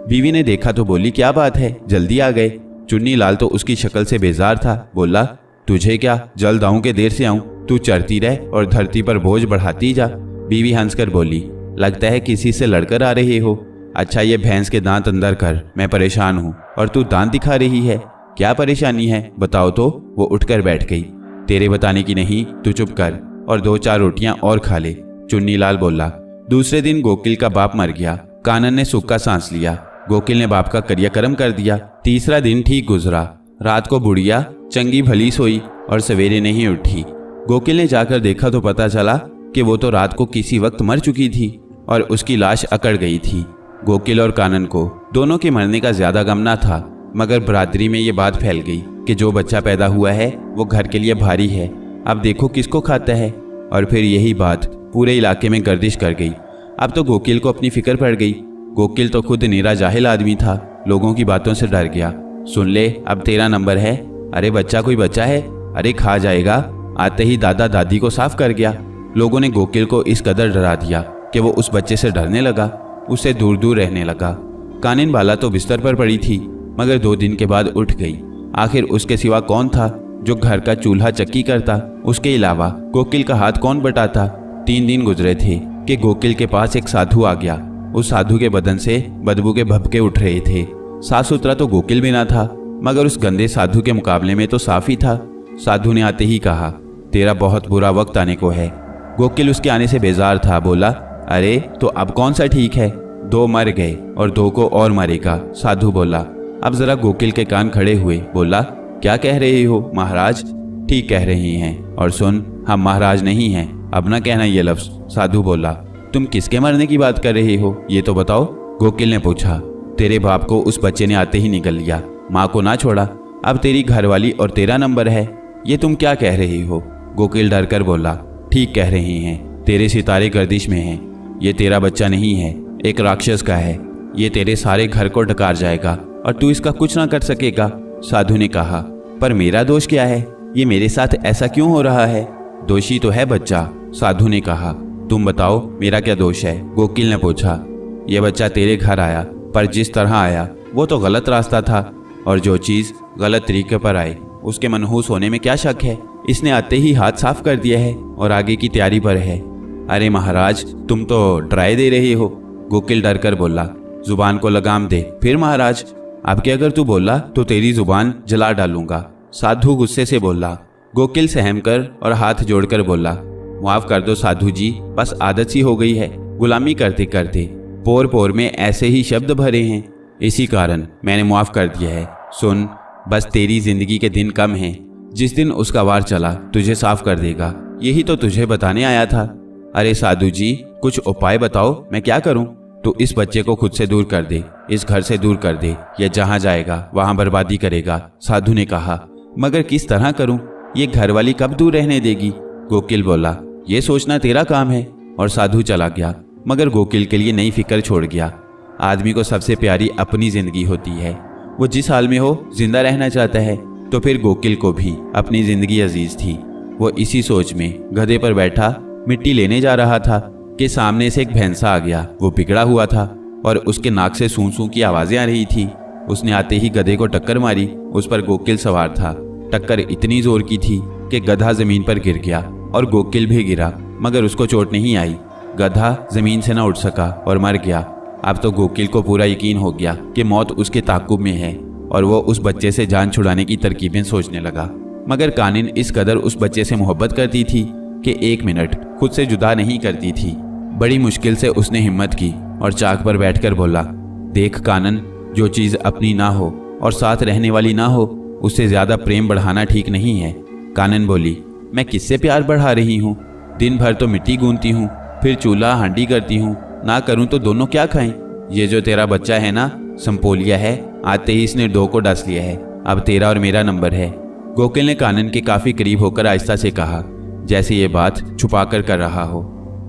बीवी ने देखा तो बोली, क्या बात है, जल्दी आ गए? चुन्नी लाल तो उसकी शक्ल से बेजार था। बोला, तुझे क्या, जल्द आऊं कि देर से आऊं? तू चढ़ती रह और धरती पर बोझ बढ़ाती जा। बीवी हंसकर बोली, लगता है किसी से लड़कर आ रहे हो। अच्छा, ये भैंस के दांत अंदर कर, मैं परेशान हूँ और तू दांत दिखा रही है। क्या परेशानी है बताओ तो? वो उठकर बैठ गई। तेरे बताने की नहीं, तू चुप कर और 2-4 रोटियां और खा ले। चुन्नी लाल बोला। दूसरे दिन गोकिल का बाप मर गया। कानन ने सुख का सांस लिया। गोकिल ने बाप का क्रियाक्रम कर दिया। तीसरा दिन ठीक गुजरा। रात को बुढ़िया चंगी भली सोई और सवेरे नहीं उठी। गोकिल ने जाकर देखा तो पता चला कि वो तो रात को किसी वक्त मर चुकी थी और उसकी लाश अकड़ गई थी। गोकिल और कानन को दोनों के मरने का ज्यादा गम ना था। मगर बरादरी में ये बात फैल गई कि जो बच्चा पैदा हुआ है वो घर के लिए भारी है, अब देखो किसको खाता है। और फिर यही बात पूरे इलाके में गर्दिश कर गई। अब तो गोकिल को अपनी फिक्र पड़ गई। गोकिल तो खुद निरा जाहिल आदमी था, लोगों की बातों से डर गया। सुन ले, अब तेरा नंबर है। अरे बच्चा कोई बच्चा है, अरे खा जाएगा। आते ही दादा दादी को साफ कर गया। लोगों ने गोकिल को इस कदर डरा दिया कि वो उस बच्चे से डरने लगा, उससे दूर दूर रहने लगा। कानिन बाला तो बिस्तर पर पड़ी थी, मगर 2 दिन के बाद उठ गई। आखिर उसके सिवा कौन था जो घर का चूल्हा चक्की करता? उसके अलावा गोकिल का हाथ कौन बटाता? 3 दिन गुजरे थे कि गोकिल के पास एक साधु आ गया। उस साधु के बदन से बदबू के भभके उठ रहे थे। साफ सुथरा तो गोकिल भी ना था, मगर उस गंदे साधु के मुकाबले में तो साफ ही था। साधु ने आते ही कहा, तेरा बहुत बुरा वक्त आने को है। गोकिल उसके आने से बेजार था, बोला, अरे तो अब कौन सा ठीक है? 2 मर गए और 2 को और मारेगा। साधु बोला। अब जरा गोकिल के कान खड़े हुए, बोला, क्या कह रहे हो महाराज? ठीक कह रही हैं, और सुन, हम महाराज नहीं हैं, अब ना कहना ये लफ्ज। साधु बोला, तुम किसके मरने की बात कर रहे हो, ये तो बताओ। गोकिल ने पूछा, तेरे बाप को उस बच्चे ने आते ही निगल लिया, माँ को ना छोड़ा, अब तेरी घरवाली और तेरा नंबर है, ये तुम क्या कह रही हो? गोकिल डर कर बोला, ठीक कह रही हैं, तेरे सितारे गर्दिश में हैं, ये तेरा बच्चा नहीं है, एक राक्षस का है, ये तेरे सारे घर को डकार जाएगा और तू इसका कुछ ना कर सकेगा। साधु ने कहा, पर मेरा दोष क्या है? ये मेरे साथ ऐसा क्यों हो रहा है? दोषी तो है बच्चा। साधु ने कहा, तुम बताओ मेरा क्या दोष है? गोकिल ने पूछा। यह बच्चा तेरे घर आया, पर जिस तरह आया वो तो गलत रास्ता था, और जो चीज़ गलत तरीके पर आए उसके मनहूस होने में क्या शक है? इसने आते ही हाथ साफ कर दिया है और आगे की तैयारी पर है। अरे महाराज, तुम तो डराए दे रहे हो। गोकिल डर कर बोला, जुबान को लगाम दे। फिर महाराज, अब के अगर तू बोला तो तेरी जुबान जला डालूंगा। साधु गुस्से से बोला। गोकिल सहम कर और हाथ जोड़कर बोला, माफ कर दो साधु जी, बस आदत सी हो गई है, गुलामी करते करते पोर पोर में ऐसे ही शब्द भरे हैं, इसी कारण मैंने माफ कर दिया है। सुन, बस तेरी जिंदगी के दिन कम हैं, जिस दिन उसका वार चला तुझे साफ कर देगा, यही तो तुझे बताने आया था। अरे साधु जी, कुछ उपाय बताओ, मैं क्या करूं? तो इस बच्चे को खुद से दूर कर दे, इस घर से दूर कर दे, यह जहां जाएगा वहां बर्बादी करेगा। साधु ने कहा, मगर किस तरह करूं? ये घरवाली कब दूर रहने देगी? गोकिल बोला, ये सोचना तेरा काम है। और साधु चला गया, मगर गोकिल के लिए नई फिक्र छोड़ गया। आदमी को सबसे प्यारी अपनी जिंदगी होती है, वो जिस हाल में हो जिंदा रहना चाहता है। तो फिर गोकिल को भी अपनी जिंदगी अजीज थी। वो इसी सोच में गधे पर बैठा मिट्टी लेने जा रहा था कि सामने से एक भैंसा आ गया। वो बिगड़ा हुआ था और उसके नाक से सूं सूं की आवाजें आ रही थी। उसने आते ही गधे को टक्कर मारी। उस पर गोकिल सवार था। टक्कर इतनी जोर की थी कि गधा जमीन पर गिर गया और गोकिल भी गिरा, मगर उसको चोट नहीं आई। गधा जमीन से न उठ सका और मर गया। अब तो गोकिल को पूरा यकीन हो गया कि मौत उसके ताक़ुब में है और वो उस बच्चे से जान छुड़ाने की तरकीबें सोचने लगा। मगर कानिन इस कदर उस बच्चे से मोहब्बत करती थी कि 1 मिनट खुद से जुदा नहीं करती थी। बड़ी मुश्किल से उसने हिम्मत की और चाक पर बैठकर बोला, देख कानन, जो चीज़ अपनी ना हो और साथ रहने वाली ना हो, उससे ज़्यादा प्रेम बढ़ाना ठीक नहीं है। कानन बोली, मैं किससे प्यार बढ़ा रही हूँ? दिन भर तो मिट्टी गूंथती हूँ, फिर चूल्हा हांडी करती हूँ, ना करूँ तो दोनों क्या खाएं? ये जो तेरा बच्चा है ना, संपोलिया है, आते ही इसने 2 को डस लिया है। अब तेरा और मेरा नंबर है। गोकिल ने कानन के काफ़ी करीब होकर आहिस्ता से कहा, जैसे ये बात छुपा कर रहा हो।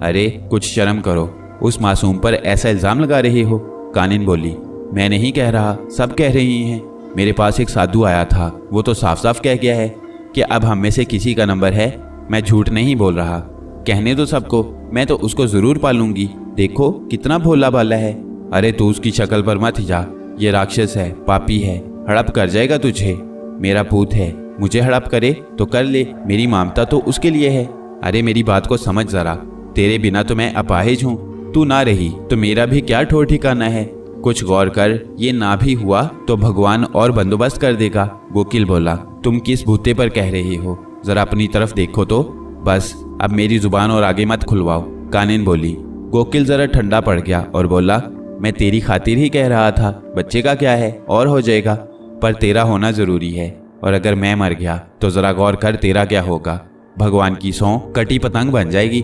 अरे कुछ शर्म करो, उस मासूम पर ऐसा इल्ज़ाम लगा रहे हो। कानिन बोली, मैं नहीं कह रहा, सब कह रही हैं। मेरे पास एक साधु आया था, वो तो साफ साफ कह गया है कि अब हम में से किसी का नंबर है। मैं झूठ नहीं बोल रहा, कहने दो सबको, मैं तो उसको ज़रूर पालूंगी। देखो कितना भोला भाला है। अरे तू उसकी शक्ल पर मत जा, ये राक्षस है, पापी है, हड़प कर जाएगा तुझे। मेरा पूत है, मुझे हड़प करे तो कर ले, मेरी ममता तो उसके लिए है। अरे मेरी बात को समझ जरा, तेरे बिना तो मैं अपाहिज हूँ, तू ना रही तो मेरा भी क्या ठोर ठिकाना है। कुछ गौर कर, ये ना भी हुआ तो भगवान और बंदोबस्त कर देगा। गोकिल बोला, तुम किस भूते पर कह रहे हो? जरा अपनी तरफ देखो तो। बस अब मेरी जुबान और आगे मत खुलवाओ। कानिन बोली। गोकिल जरा ठंडा पड़ गया और बोला, मैं तेरी खातिर ही कह रहा था, बच्चे का क्या है, और हो जाएगा, पर तेरा होना जरूरी है। और अगर मैं मर गया तो जरा गौर कर, तेरा क्या होगा? भगवान की सौं कटी पतंग बन जाएगी,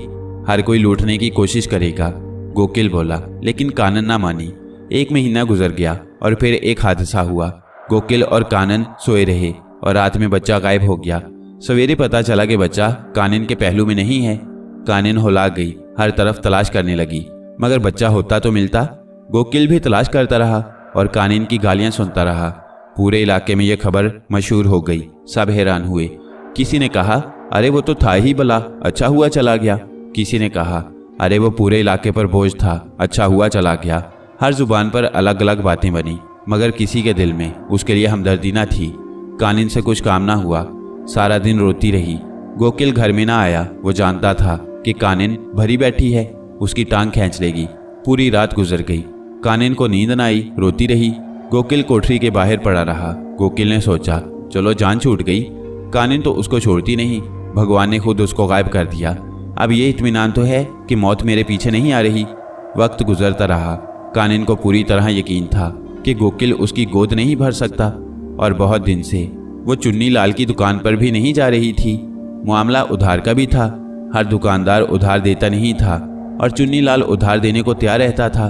हर कोई लूटने की कोशिश करेगा। गोकिल बोला, लेकिन कानन ना मानी। 1 महीना गुजर गया और फिर एक हादसा हुआ। गोकिल और कानन सोए रहे और रात में बच्चा गायब हो गया। सवेरे पता चला कि बच्चा कानन के पहलू में नहीं है। कानन हुला गई, हर तरफ तलाश करने लगी, मगर बच्चा होता तो मिलता। गोकिल भी तलाश करता रहा और कानन की गालियां सुनता रहा। पूरे इलाके में यह खबर मशहूर हो गई। सब हैरान हुए। किसी ने कहा, अरे वो तो था ही भला, अच्छा हुआ चला गया। किसी ने कहा, अरे वो पूरे इलाके पर बोझ था, अच्छा हुआ चला गया। हर जुबान पर अलग अलग बातें बनी, मगर किसी के दिल में उसके लिए हमदर्दी ना थी। कानन से कुछ काम ना हुआ, सारा दिन रोती रही। गोकिल घर में ना आया। वो जानता था कि कानन भरी बैठी है, उसकी टांग खींच लेगी। पूरी रात गुजर गई। कानन को नींद न आई, रोती रही। गोकिल कोठरी के बाहर पड़ा रहा। गोकिल ने सोचा, चलो जान छूट गई। कानन तो उसको छोड़ती नहीं, भगवान ने खुद उसको गायब कर दिया। अब ये इत्मीनान तो है कि मौत मेरे पीछे नहीं आ रही। वक्त गुजरता रहा। कानन को पूरी तरह यकीन था कि गोकिल उसकी गोद नहीं भर सकता, और बहुत दिन से वो चुन्नी लाल की दुकान पर भी नहीं जा रही थी। मामला उधार का भी था। हर दुकानदार उधार देता नहीं था और चुन्नी लाल उधार देने को तैयार रहता था।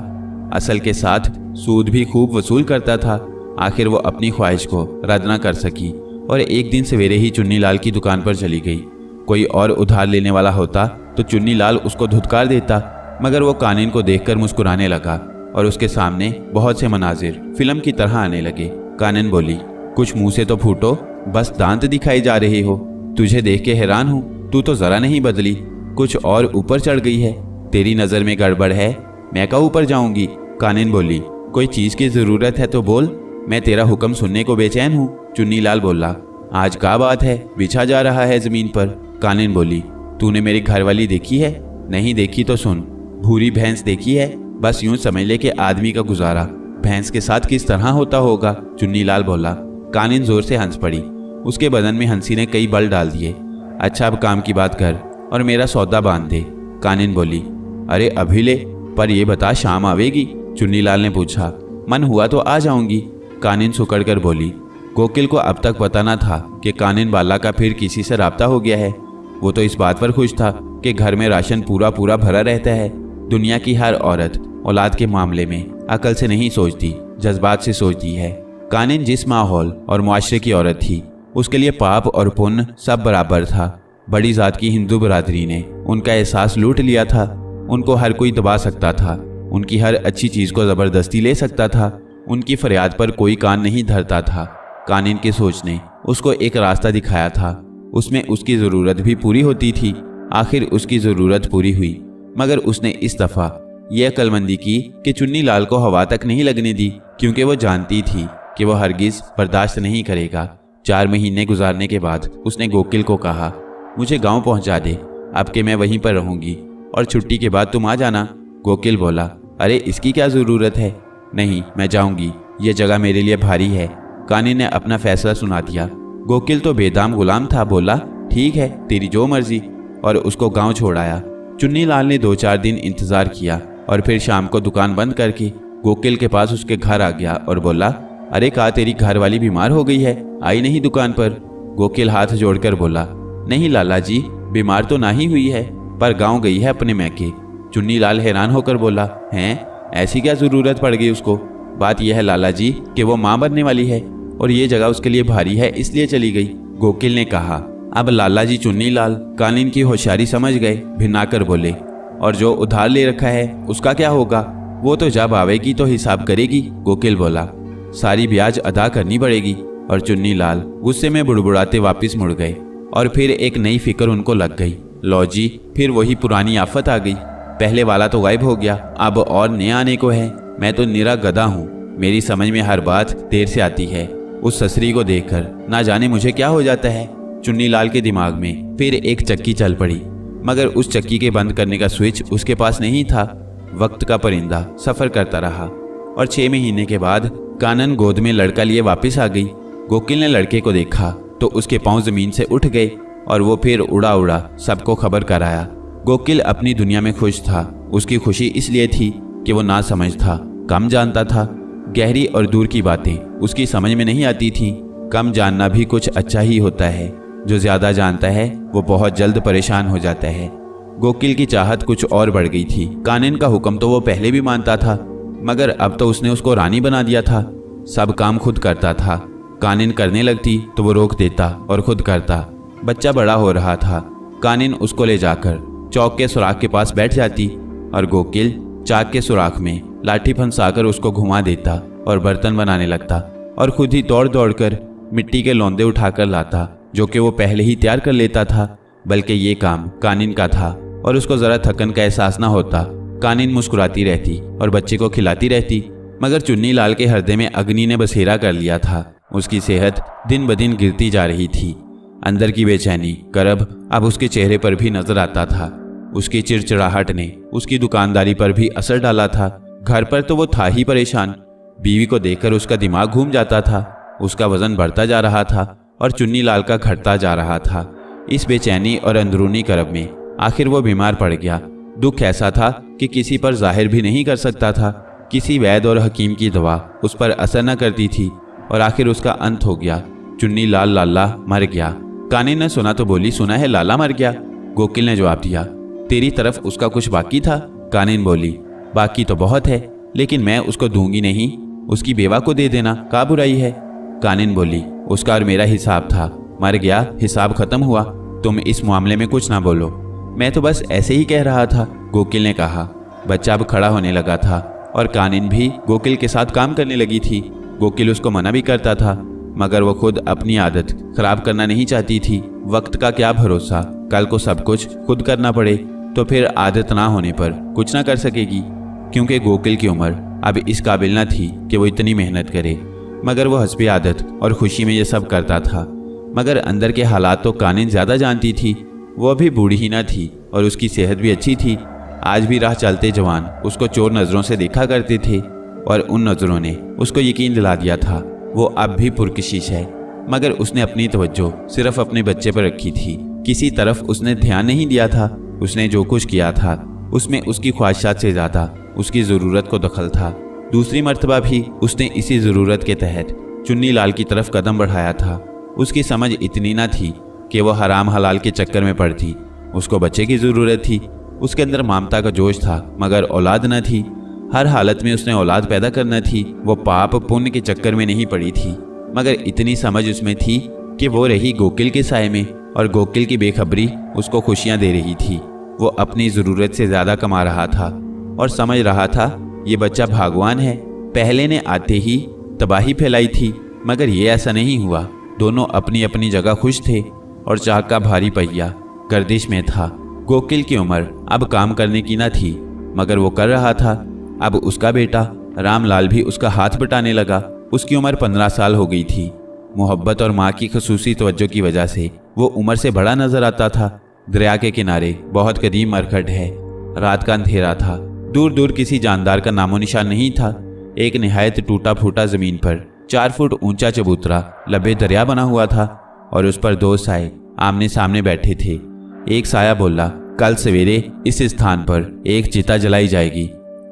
असल के साथ सूद भी खूब वसूल करता था। आखिर वो अपनी ख्वाहिश को रद्द न कर सकी और एक दिन सवेरे ही चुन्नी लाल की दुकान पर चली गई। कोई और उधार लेने वाला होता तो चुन्नी लाल उसको धुतकार देता, मगर वो कानन को देखकर मुस्कुराने लगा और उसके सामने बहुत से मनाजिर फिल्म की तरह आने लगे। कानन बोली, कुछ मुंह से तो फूटो, बस दांत दिखाई जा रहे हो। तुझे देख के हैरान हूँ, तू तो जरा नहीं बदली, कुछ और ऊपर चढ़ गई है। तेरी नज़र में गड़बड़ है। मैं का ऊपर जाऊंगी? कानन बोली, कोई चीज़ की ज़रूरत है तो बोल, मैं तेरा हुक्म सुनने को बेचैन हूँ। चुन्नी लाल बोला, आज का बात है, बिछा जा रहा है ज़मीन पर। कानन बोली, तूने मेरी घरवाली देखी है? नहीं देखी तो सुन। भूरी भैंस देखी है? बस यूं समझ ले कि आदमी का गुजारा भैंस के साथ किस तरह होता होगा। चुन्नी लाल बोला। कानन जोर से हंस पड़ी। उसके बदन में हंसी ने कई बल डाल दिए। अच्छा, अब काम की बात कर और मेरा सौदा बांध दे। कानन बोली, अरे अभी ले, पर यह बता शाम आवेगी? चुन्नी लाल ने पूछा। मन हुआ तो आ जाऊंगी। कानन सुकड़ कर बोली। गोकिल को अब तक पता न था कि कानन बाला का फिर किसी से राब्ता हो गया है। वो तो इस बात पर खुश था कि घर में राशन पूरा पूरा भरा रहता है। दुनिया की हर औरत औलाद के मामले में अकल से नहीं सोचती, जज्बात से सोचती है। कानन जिस माहौल और मुआशरे की औरत थी, उसके लिए पाप और पुण्य सब बराबर था। बड़ी जात की हिंदू बरादरी ने उनका एहसास लूट लिया था। उनको हर कोई दबा सकता था, उनकी हर अच्छी चीज़ को ज़बरदस्ती ले सकता था। उनकी फरियाद पर कोई कान नहीं धरता था। कानन की सोच ने उसको एक रास्ता दिखाया था। उसमें उसकी ज़रूरत भी पूरी होती थी। आखिर उसकी ज़रूरत पूरी हुई, मगर उसने इस दफ़ा यह अक्लमंदी की कि चुन्नी लाल को हवा तक नहीं लगने दी, क्योंकि वो जानती थी कि वह हरगिज़ बर्दाश्त नहीं करेगा। 4 महीने गुजारने के बाद उसने गोकिल को कहा, मुझे गांव पहुंचा दे, अब के मैं वहीं पर रहूंगी और छुट्टी के बाद तुम आ जाना। गोकिल बोला, अरे इसकी क्या ज़रूरत है? नहीं, मैं जाऊंगी, यह जगह मेरे लिए भारी है। कानन ने अपना फैसला सुना दिया। गोकिल तो बेदाम गुलाम था। बोला, ठीक है, तेरी जो मर्जी, और उसको गांव छोड़ आया। चुन्नी लाल ने 2-4 दिन इंतज़ार किया और फिर शाम को दुकान बंद करके गोकिल के पास उसके घर आ गया और बोला, अरे कहा तेरी घरवाली बीमार हो गई है, आई नहीं दुकान पर? गोकिल हाथ जोड़कर बोला, नहीं लाला जी, बीमार तो ना ही हुई है, पर गांव गई है अपने मैके। चुन्नी लाल हैरान होकर बोला, हैं, ऐसी क्या ज़रूरत पड़ गई उसको? बात यह है लाला जी कि वो माँ बनने वाली है और ये जगह उसके लिए भारी है, इसलिए चली गई। गोकिल ने कहा। अब लाला जी चुन्नी लाल कानन की होशियारी समझ गए, भिन्नाकर बोले, और जो उधार ले रखा है उसका क्या होगा? वो तो जब आवेगी तो हिसाब करेगी। गोकिल बोला, सारी ब्याज अदा करनी पड़ेगी। और चुन्नी लाल गुस्से में बुड़बुड़ाते वापस मुड़ गए और फिर एक नई फिक्र उनको लग गई। लो जी, फिर वही पुरानी आफत आ गई। पहले वाला तो गायब हो गया, अब और नया आने को है। मैं तो निरा गधा हूँ, मेरी समझ में हर बात देर से आती है। उस ससरी को देखकर ना जाने मुझे क्या हो जाता है। चुन्नी लाल के दिमाग में फिर एक चक्की चल पड़ी, मगर उस चक्की के बंद करने का स्विच उसके पास नहीं था। वक्त का परिंदा सफ़र करता रहा और 6 महीने के बाद कानन गोद में लड़का लिए वापस आ गई। गोकिल ने लड़के को देखा तो उसके पांव ज़मीन से उठ गए और वो फिर उड़ा उड़ा सबको खबर कराया। गोकिल अपनी दुनिया में खुश था। उसकी खुशी इसलिए थी कि वो ना समझ था, कम जानता था। गहरी और दूर की बातें उसकी समझ में नहीं आती थीं। कम जानना भी कुछ अच्छा ही होता है। जो ज़्यादा जानता है वो बहुत जल्द परेशान हो जाता है। गोकिल की चाहत कुछ और बढ़ गई थी। कानन का हुक्म तो वो पहले भी मानता था, मगर अब तो उसने उसको रानी बना दिया था। सब काम खुद करता था। कानिन करने लगती तो वो रोक देता और खुद करता। बच्चा बड़ा हो रहा था। कानिन उसको ले जाकर चौक के सुराख के पास बैठ जाती और गोकिल चाक के सुराख में लाठी फंसाकर उसको घुमा देता और बर्तन बनाने लगता और खुद ही दौड़ दौड़ कर मिट्टी के लौंदे उठाकर लाता, जो कि वो पहले ही तैयार कर लेता था। बल्कि ये काम कानिन का था और उसको ज़रा थकन का एहसास ना होता। कानिन मुस्कुराती रहती और बच्चे को खिलाती रहती, मगर चुन्नी लाल के हृदय में अग्नि ने बसेरा कर लिया था। उसकी सेहत दिन ब दिन गिरती जा रही थी। अंदर की बेचैनी, करब अब उसके चेहरे पर भी नजर आता था। उसकी चिड़चिड़ाहट ने उसकी दुकानदारी पर भी असर डाला था। घर पर तो वो था ही परेशान। बीवी को देखकर उसका दिमाग घूम जाता था। उसका वजन बढ़ता जा रहा था और चुन्नी लाल का घटता जा रहा था। इस बेचैनी और अंदरूनी करब में आखिर वो बीमार पड़ गया। दुख ऐसा था कि किसी पर जाहिर भी नहीं कर सकता था। किसी वैद्य और हकीम की दवा उस पर असर न करती थी और आखिर उसका अंत हो गया। चुन्नी लाल लाला मर गया। कानिन ने सुना तो बोली, सुना है लाला मर गया? गोकिल ने जवाब दिया, तेरी तरफ उसका कुछ बाकी था? कानिन बोली, बाकी तो बहुत है, लेकिन मैं उसको दूंगी नहीं। उसकी बेवा को दे देना, क्या बुराई है? कानिन बोली, उसका और मेरा हिसाब था, मर गया, हिसाब खत्म हुआ। तुम इस मामले में कुछ ना बोलो। मैं तो बस ऐसे ही कह रहा था, गोकिल ने कहा। बच्चा अब खड़ा होने लगा था और कानिन भी गोकिल के साथ काम करने लगी थी। गोकिल उसको मना भी करता था, मगर वो खुद अपनी आदत खराब करना नहीं चाहती थी। वक्त का क्या भरोसा, कल को सब कुछ खुद करना पड़े तो फिर आदत ना होने पर कुछ ना कर सकेगी, क्योंकि गोकिल की उम्र अब इस काबिल न थी कि वो इतनी मेहनत करे। मगर वो हस्बे आदत और खुशी में ये सब करता था। मगर अंदर के हालात तो कानिन ज़्यादा जानती थी। वो अभी बूढ़ी ही न थी और उसकी सेहत भी अच्छी थी। आज भी राह चलते जवान उसको चोर नज़रों से देखा करते थे और उन नज़रों ने उसको यकीन दिला दिया था वो अब भी पुरकशिश है। मगर उसने अपनी तवज्जो सिर्फ अपने बच्चे पर रखी थी। किसी तरफ उसने ध्यान नहीं दिया था। उसने जो कुछ किया था उसमें उसकी ख्वाहिशात से ज़्यादा उसकी ज़रूरत को दखल था। दूसरी मर्तबा भी उसने इसी ज़रूरत के तहत चुन्नी लाल की तरफ कदम बढ़ाया था। उसकी समझ इतनी ना थी कि वो हराम हलाल के चक्कर में पड़ती। उसको बच्चे की ज़रूरत थी। उसके अंदर ममता का जोश था, मगर औलाद न थी। हर हालत में उसने औलाद पैदा करना थी। वो पाप पुण्य के चक्कर में नहीं पड़ी थी, मगर इतनी समझ उसमें थी कि वो रही गोकिल के साए में और गोकिल की बेखबरी उसको खुशियाँ दे रही थी। वो अपनी ज़रूरत से ज़्यादा कमा रहा था और समझ रहा था ये बच्चा भगवान है। पहले ने आते ही तबाही फैलाई थी, मगर ये ऐसा नहीं हुआ। दोनों अपनी अपनी जगह खुश थे और चाक का भारी पहिया गर्दिश में था। गोकिल की उम्र अब काम करने की न थी, मगर वो कर रहा था। अब उसका बेटा रामलाल भी उसका हाथ बटाने लगा। उसकी उम्र 15 साल हो गई थी। मोहब्बत और माँ की खसूसी तवज्जो की वजह से वो उम्र से बड़ा नजर आता था। दरिया के किनारे बहुत कदीम मरकट है। रात का अंधेरा था। दूर दूर किसी जानदार का नामो निशान नहीं था। एक निहायत टूटा फूटा जमीन पर 4 फुट ऊंचा चबूतरा लबे दरिया बना हुआ था और उस पर 2 साए आमने सामने बैठे थे। एक साया बोला, कल सवेरे इस स्थान पर एक चिता जलाई जाएगी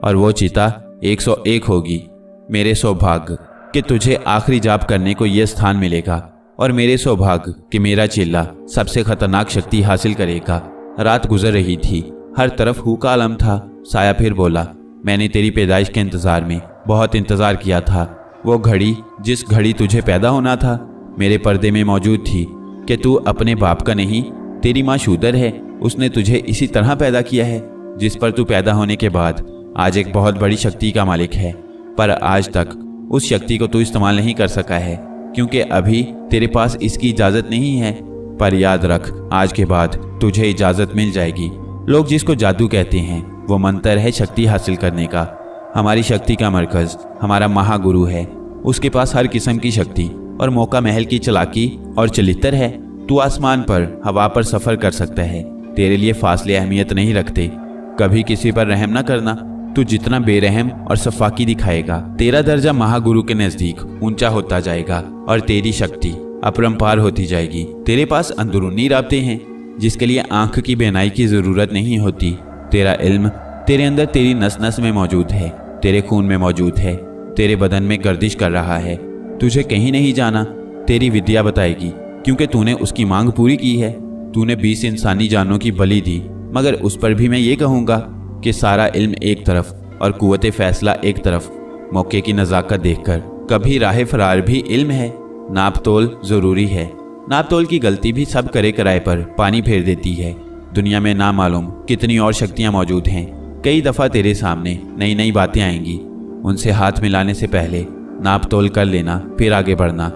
और वो चिता 101 होगी। मेरे सौभाग्य कि तुझे आखिरी जाप करने को यह स्थान मिलेगा और मेरे सौभाग्य कि मेरा चेला सबसे खतरनाक शक्ति हासिल करेगा। रात गुजर रही थी। हर तरफ हू का आलम था। साया फिर बोला, मैंने तेरी पैदाइश के इंतजार में बहुत इंतजार किया था। वो घड़ी जिस घड़ी तुझे पैदा होना था मेरे पर्दे में मौजूद थी कि तू अपने बाप का नहीं, तेरी माँ शूदर है। उसने तुझे इसी तरह पैदा किया है जिस पर तू पैदा होने के बाद आज एक बहुत बड़ी शक्ति का मालिक है। पर आज तक उस शक्ति को तू इस्तेमाल नहीं कर सका है, क्योंकि अभी तेरे पास इसकी इजाज़त नहीं है। पर याद रख, आज के बाद तुझे इजाज़त मिल जाएगी। लोग जिसको जादू कहते हैं वो मंत्र है शक्ति हासिल करने का। हमारी शक्ति का मरकज़ हमारा महागुरु है। उसके पास हर किस्म की शक्ति और मौका महल की चालाकी और चलित्र है। तू आसमान पर, हवा पर सफ़र कर सकता है। तेरे लिए फासले अहमियत नहीं रखते। कभी किसी पर रहम ना करना। तू जितना बेरहम और सफाकी दिखाएगा, तेरा दर्जा महागुरु के नज़दीक ऊंचा होता जाएगा और तेरी शक्ति अपरंपार होती जाएगी। तेरे पास अंदरूनी राब्ते हैं जिसके लिए आंख की बेनाई की ज़रूरत नहीं होती। तेरा इल्म तेरे अंदर, तेरी नस नस में मौजूद है, तेरे खून में मौजूद है, तेरे बदन में गर्दिश कर रहा है। तुझे कहीं नहीं जाना। तेरी विद्या बताएगी, क्योंकि तूने उसकी मांग पूरी की है। तूने 20 इंसानी जानों की बलि दी, मगर उस पर भी मैं ये कहूँगा कि सारा इल्म एक तरफ और कुव्वत फैसला एक तरफ। मौके की नज़ाकत देखकर कभी राह फरार भी इल्म है। नापतोल जरूरी है। नापतोल की गलती भी सब करे कराए पर पानी फेर देती है। दुनिया में ना मालूम कितनी और शक्तियां मौजूद हैं। कई दफ़ा तेरे सामने नई नई बातें आएंगी। उनसे हाथ मिलाने से पहले नापतोल कर लेना, फिर आगे बढ़ना।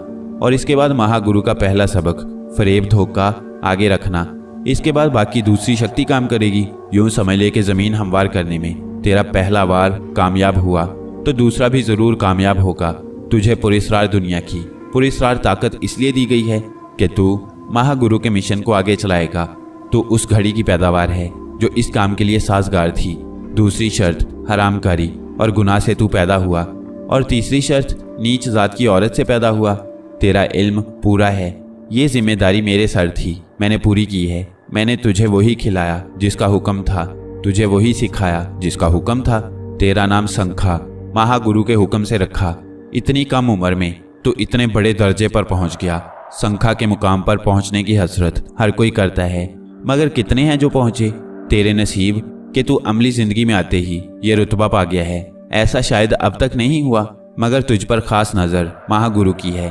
और इसके बाद महागुरु का पहला सबक, फरेब धोखा आगे रखना। इसके बाद बाकी दूसरी शक्ति काम करेगी। यूं समझ ले कि ज़मीन हमवार करने में तेरा पहला वार कामयाब हुआ तो दूसरा भी ज़रूर कामयाब होगा। तुझे पुरस्कार दुनिया की पुरस्कार ताकत इसलिए दी गई है कि तू महागुरु के मिशन को आगे चलाएगा। तू उस घड़ी की पैदावार है जो इस काम के लिए साजगार थी। दूसरी शर्त, हरामकारी और गुनाह से तू पैदा हुआ। और तीसरी शर्त, नीच जात की औरत से पैदा हुआ। तेरा इल्म पूरा है। ये जिम्मेदारी मेरे सर थी, मैंने पूरी की है। मैंने तुझे वही खिलाया जिसका हुक्म था, तुझे वही सिखाया जिसका हुक्म था। तेरा नाम शंखा, महागुरु के हुक्म से रखा। इतनी कम उम्र में तू इतने बड़े दर्जे पर पहुंच गया। शंखा के मुकाम पर पहुंचने की हसरत हर कोई करता है, मगर कितने हैं जो पहुंचे। तेरे नसीब कि तू अमली जिंदगी में आते ही ये रुतबा पा गया है। ऐसा शायद अब तक नहीं हुआ, मगर तुझ पर खास नज़र महागुरु की है।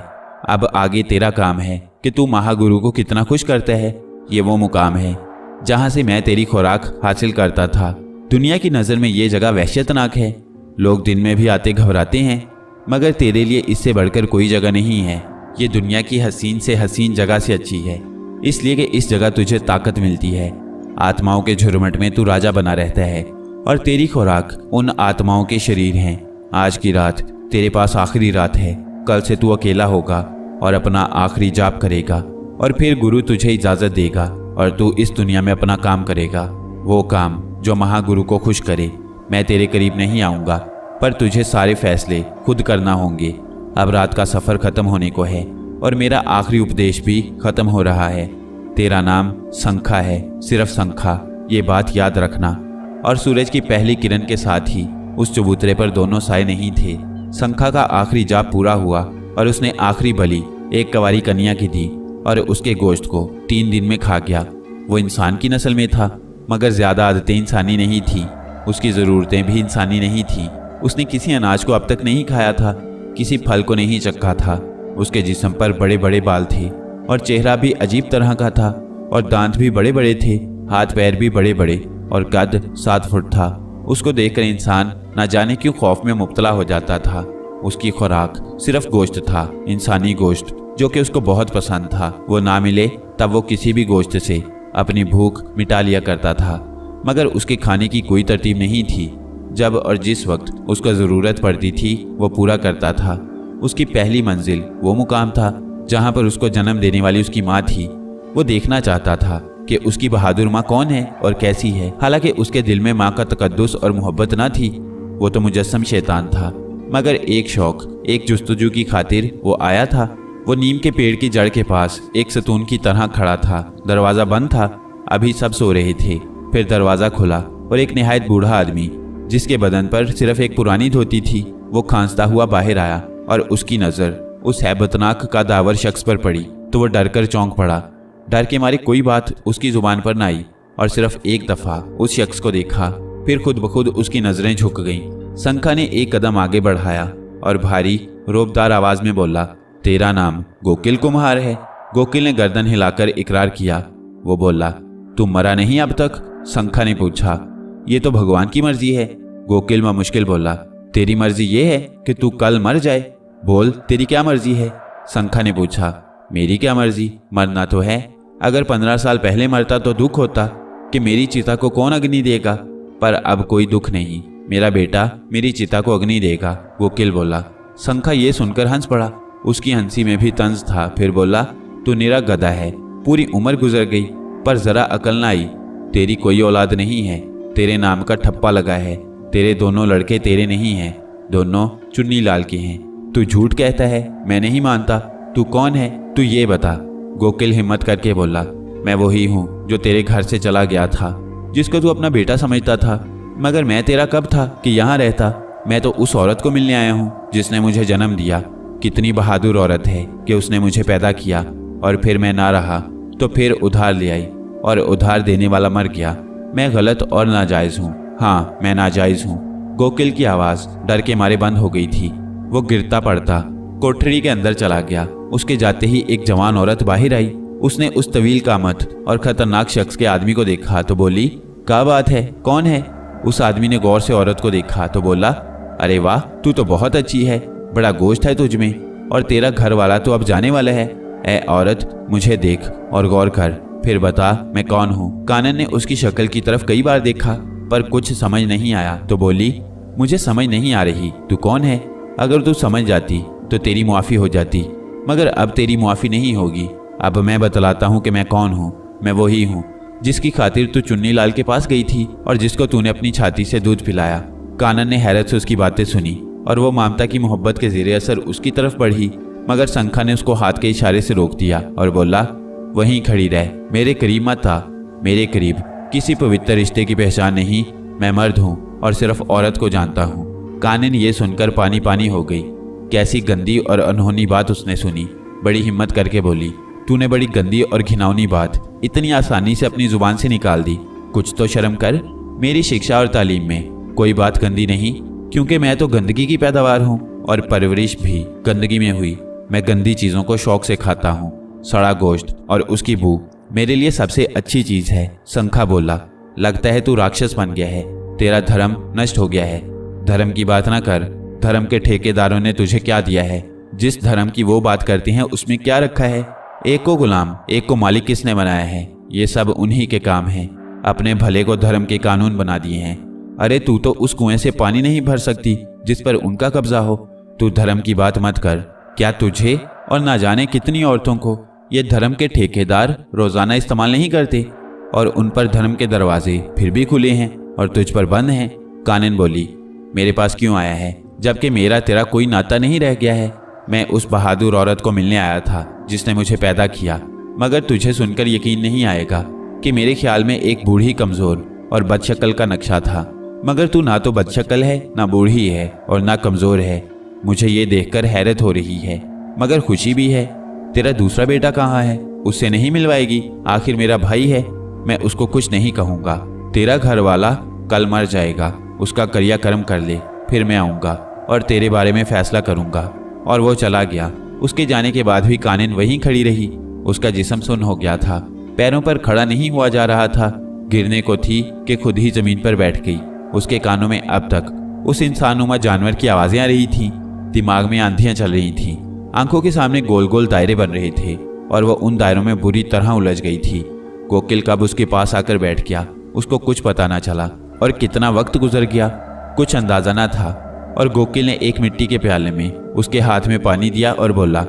अब आगे तेरा काम है कि तू महागुरु को कितना खुश करता है। ये वो मुकाम है जहाँ से मैं तेरी खुराक हासिल करता था। दुनिया की नज़र में ये जगह वहशतनाक है। लोग दिन में भी आते घबराते हैं, मगर तेरे लिए इससे बढ़कर कोई जगह नहीं है। ये दुनिया की हसीन से हसीन जगह से अच्छी है, इसलिए कि इस जगह तुझे ताकत मिलती है। आत्माओं के झुरमुट में तू राजा बना रहता है और तेरी खुराक उन आत्माओं के शरीर हैं। आज की रात तेरे पास आखिरी रात है। कल से तू अकेला होगा और अपना आखिरी जाप करेगा, और फिर गुरु तुझे इजाज़त देगा और तू इस दुनिया में अपना काम करेगा, वो काम जो महागुरु को खुश करे। मैं तेरे करीब नहीं आऊँगा, पर तुझे सारे फैसले खुद करना होंगे। अब रात का सफ़र ख़त्म होने को है और मेरा आखिरी उपदेश भी ख़त्म हो रहा है। तेरा नाम शंखा है, सिर्फ शंखा, ये बात याद रखना। और सूरज की पहली किरण के साथ ही उस चबूतरे पर दोनों साए नहीं थे। शंखा का आखिरी जाप पूरा हुआ और उसने आखिरी बलि एक कंवारी कन्या की दी और उसके गोश्त को 3 दिन में खा गया। वो इंसान की नस्ल में था, मगर ज़्यादा आदतें इंसानी नहीं थी। उसकी ज़रूरतें भी इंसानी नहीं थी। उसने किसी अनाज को अब तक नहीं खाया था, किसी फल को नहीं चखा था। उसके जिस्म पर बड़े बड़े बाल थे और चेहरा भी अजीब तरह का था, और दांत भी बड़े बड़े थे, हाथ पैर भी बड़े बड़े, और कद 7 फुट था। उसको देखकर इंसान न जाने क्यों खौफ में मुब्तला हो जाता था। उसकी खुराक सिर्फ गोश्त था, इंसानी गोश्त, जो कि उसको बहुत पसंद था। वो ना मिले तब वो किसी भी गोश्त से अपनी भूख मिटा लिया करता था, मगर उसके खाने की कोई तरतीब नहीं थी। जब और जिस वक्त उसको ज़रूरत पड़ती थी वो पूरा करता था। उसकी पहली मंजिल वो मुकाम था जहाँ पर उसको जन्म देने वाली उसकी माँ थी। वो देखना चाहता था कि उसकी बहादुर माँ कौन है और कैसी है। हालांकि उसके दिल में माँ का तकद्दुस और मोहब्बत ना थी, वो तो मुजस्सम शैतान था। मगर एक शौक, एक जुस्तजू की खातिर वो आया था। वो नीम के पेड़ की जड़ के पास एक सतून की तरह खड़ा था। दरवाज़ा बंद था, अभी सब सो रहे थे। फिर दरवाज़ा खुला और एक निहायत बूढ़ा आदमी, जिसके बदन पर सिर्फ एक पुरानी धोती थी, वो खांसता हुआ बाहर आया और उसकी नज़र उस हैबतनाक का दावर शख्स पर पड़ी तो वो डर कर चौंक पड़ा। डर के मारे कोई बात उसकी ज़ुबान पर ना आई और सिर्फ एक दफ़ा उस शख्स को देखा। फिर खुद ब खुद उसकी नज़रें झुक गईं। शंखा ने एक कदम आगे बढ़ाया और भारी रोबदार आवाज़ में बोला, तेरा नाम गोकिल कुम्हार है। गोकिल ने गर्दन हिलाकर इकरार किया। वो बोला, तू मरा नहीं अब तक? शंखा ने पूछा। ये तो भगवान की मर्जी है। गोकिल में मुश्किल बोला, तेरी मर्जी ये है कि तू कल मर जाए। बोल, तेरी क्या मर्जी है? शंखा ने पूछा। मेरी क्या मर्जी? मरना तो है। अगर 15 साल पहले मरता तो दुख होता कि मेरी चिता को कौन अग्नि देगा, पर अब कोई दुख नहीं, मेरा बेटा मेरी चिता को अग्नि देगा। गोकिल बोला। शंखा ये सुनकर हंस पड़ा। उसकी हंसी में भी तंज था। फिर बोला, तू निरा गधा है। पूरी उम्र गुजर गई पर जरा अकल ना आई। तेरी कोई औलाद नहीं है, तेरे नाम का ठप्पा लगा है। तेरे दोनों लड़के तेरे नहीं हैं, दोनों चुन्नी लाल के हैं। तू झूठ कहता है, मैं नहीं मानता। तू कौन है, तू ये बता। गोकिल हिम्मत करके बोला, मैं वही हूँ जो तेरे घर से चला गया था, जिसको तू अपना बेटा समझता था। मगर मैं तेरा कब था कि यहाँ रहता? मैं तो उस औरत को मिलने आया हूँ जिसने मुझे जन्म दिया। कितनी बहादुर औरत है कि उसने मुझे पैदा किया और फिर मैं ना रहा तो फिर उधार ले आई और उधार देने वाला मर गया। मैं गलत और नाजायज़ हूँ। हाँ, मैं नाजायज़ हूँ। गोकिल की आवाज़ डर के मारे बंद हो गई थी। वो गिरता पड़ता कोठरी के अंदर चला गया उसके जाते ही एक जवान औरत बाहर आई। उसने उस तवील कामत और खतरनाक शख्स के आदमी को देखा तो बोली, क्या बात है, कौन है? उस आदमी ने गौर से औरत को देखा तो बोला, अरे वाह, तू तो बहुत अच्छी है, बड़ा गोश्त है तुझ में, और तेरा घर वाला तो अब जाने वाला है। ए औरत, मुझे देख और गौर कर, फिर बता मैं कौन हूँ। कानन ने उसकी शक्ल की तरफ कई बार देखा पर कुछ समझ नहीं आया तो बोली, मुझे समझ नहीं आ रही, तू कौन है? अगर तू समझ जाती तो तेरी मुआफ़ी हो जाती, मगर अब तेरी मुआफ़ी नहीं होगी। अब मैं बतलाता हूँ कि मैं कौन हूँ। मैं वही हूँ जिसकी खातिर तू चुन्नी लाल के पास गई थी और जिसको तूने अपनी छाती से दूध पिलाया। कानन ने हैरत से उसकी बातें सुनी और वो ममता की मोहब्बत के ज़ेरे असर उसकी तरफ बढ़ी, मगर शंखा ने उसको हाथ के इशारे से रोक दिया और बोला, वहीं खड़ी रह, मेरे करीब मत आ। मेरे करीब किसी पवित्र रिश्ते की पहचान नहीं, मैं मर्द हूँ और सिर्फ औरत को जानता हूँ। कानन ये सुनकर पानी पानी हो गई। कैसी गंदी और अनहोनी बात उसने सुनी। बड़ी हिम्मत करके बोली, तूने बड़ी गंदी और घिनौनी बात इतनी आसानी से अपनी जुबान से निकाल दी। कुछ तो शर्म कर। मेरी शिक्षा और तालीम में कोई बात गंदी नहीं, क्योंकि मैं तो गंदगी की पैदावार हूँ और परवरिश भी गंदगी में हुई। मैं गंदी चीज़ों को शौक से खाता हूँ। सड़ा गोश्त और उसकी बू मेरे लिए सबसे अच्छी चीज़ है। शंखा बोला, लगता है तू राक्षस बन गया है, तेरा धर्म नष्ट हो गया है। धर्म की बात ना कर, धर्म के ठेकेदारों ने तुझे क्या दिया है? जिस धर्म की वो बात करती हैं उसमें क्या रखा है? एक को गुलाम, एक को मालिक किसने बनाया है? ये सब उन्हीं के काम हैं। अपने भले को धर्म के कानून बना दिए हैं। अरे तू तो उस कुएं से पानी नहीं भर सकती जिस पर उनका कब्जा हो। तू धर्म की बात मत कर। क्या तुझे और ना जाने कितनी औरतों को ये धर्म के ठेकेदार रोजाना इस्तेमाल नहीं करते, और उन पर धर्म के दरवाजे फिर भी खुले हैं और तुझ पर बंद हैं। कानन बोली, मेरे पास क्यों आया है जबकि मेरा तेरा कोई नाता नहीं रह गया है? मैं उस बहादुर औरत को मिलने आया था जिसने मुझे पैदा किया, मगर तुझे सुनकर यकीन नहीं आएगा कि मेरे ख्याल में एक बूढ़ी कमज़ोर और बदशक्ल का नक्शा था, मगर तू ना तो बदशक्ल है, ना बूढ़ी है और ना कमज़ोर है। मुझे ये देखकर हैरत हो रही है मगर खुशी भी है। तेरा दूसरा बेटा कहाँ है? उससे नहीं मिलवाएगी? आखिर मेरा भाई है। मैं उसको कुछ नहीं कहूँगा। तेरा घर वाला कल मर जाएगा, उसका क्रियाकर्म कर ले, फिर मैं आऊँगा और तेरे बारे में फैसला करूँगा। और वो चला गया। उसके जाने के बाद भी कानन वहीं खड़ी रही। उसका जिस्म सुन्न हो गया था, पैरों पर खड़ा नहीं हुआ जा रहा था। गिरने को थी कि खुद ही जमीन पर बैठ गई। उसके कानों में अब तक उस इंसानुमा जानवर की आवाज़ें आ रही थीं। दिमाग में आंधियां चल रही थीं। आंखों के सामने गोल गोल दायरे बन रहे थे और वह उन दायरों में बुरी तरह उलझ गई थी। कोकिल कब उसके पास आकर बैठ गया उसको कुछ पता ना चला, और कितना वक्त गुजर गया कुछ अंदाजा ना था। और गोकिल ने एक मिट्टी के प्याले में उसके हाथ में पानी दिया और बोला,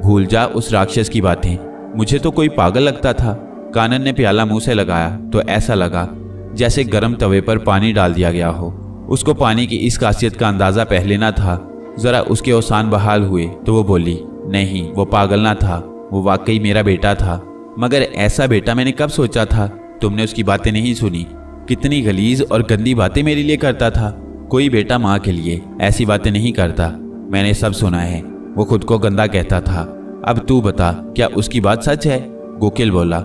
भूल जा उस राक्षस की बातें, मुझे तो कोई पागल लगता था। कानन ने प्याला मुंह से लगाया तो ऐसा लगा जैसे गर्म तवे पर पानी डाल दिया गया हो। उसको पानी की इस खासियत का अंदाजा पहले ना था। जरा उसके औसान बहाल हुए तो वो बोली, नहीं, वो पागल ना था, वो वाकई मेरा बेटा था। मगर ऐसा बेटा मैंने कब सोचा था? तुमने उसकी बातें नहीं सुनी? कितनी गलीज और गंदी बातें मेरे लिए करता था। कोई बेटा माँ के लिए ऐसी बातें नहीं करता। मैंने सब सुना है। वो खुद को गंदा कहता था। अब तू बता, क्या उसकी बात सच है? गोकिल बोला।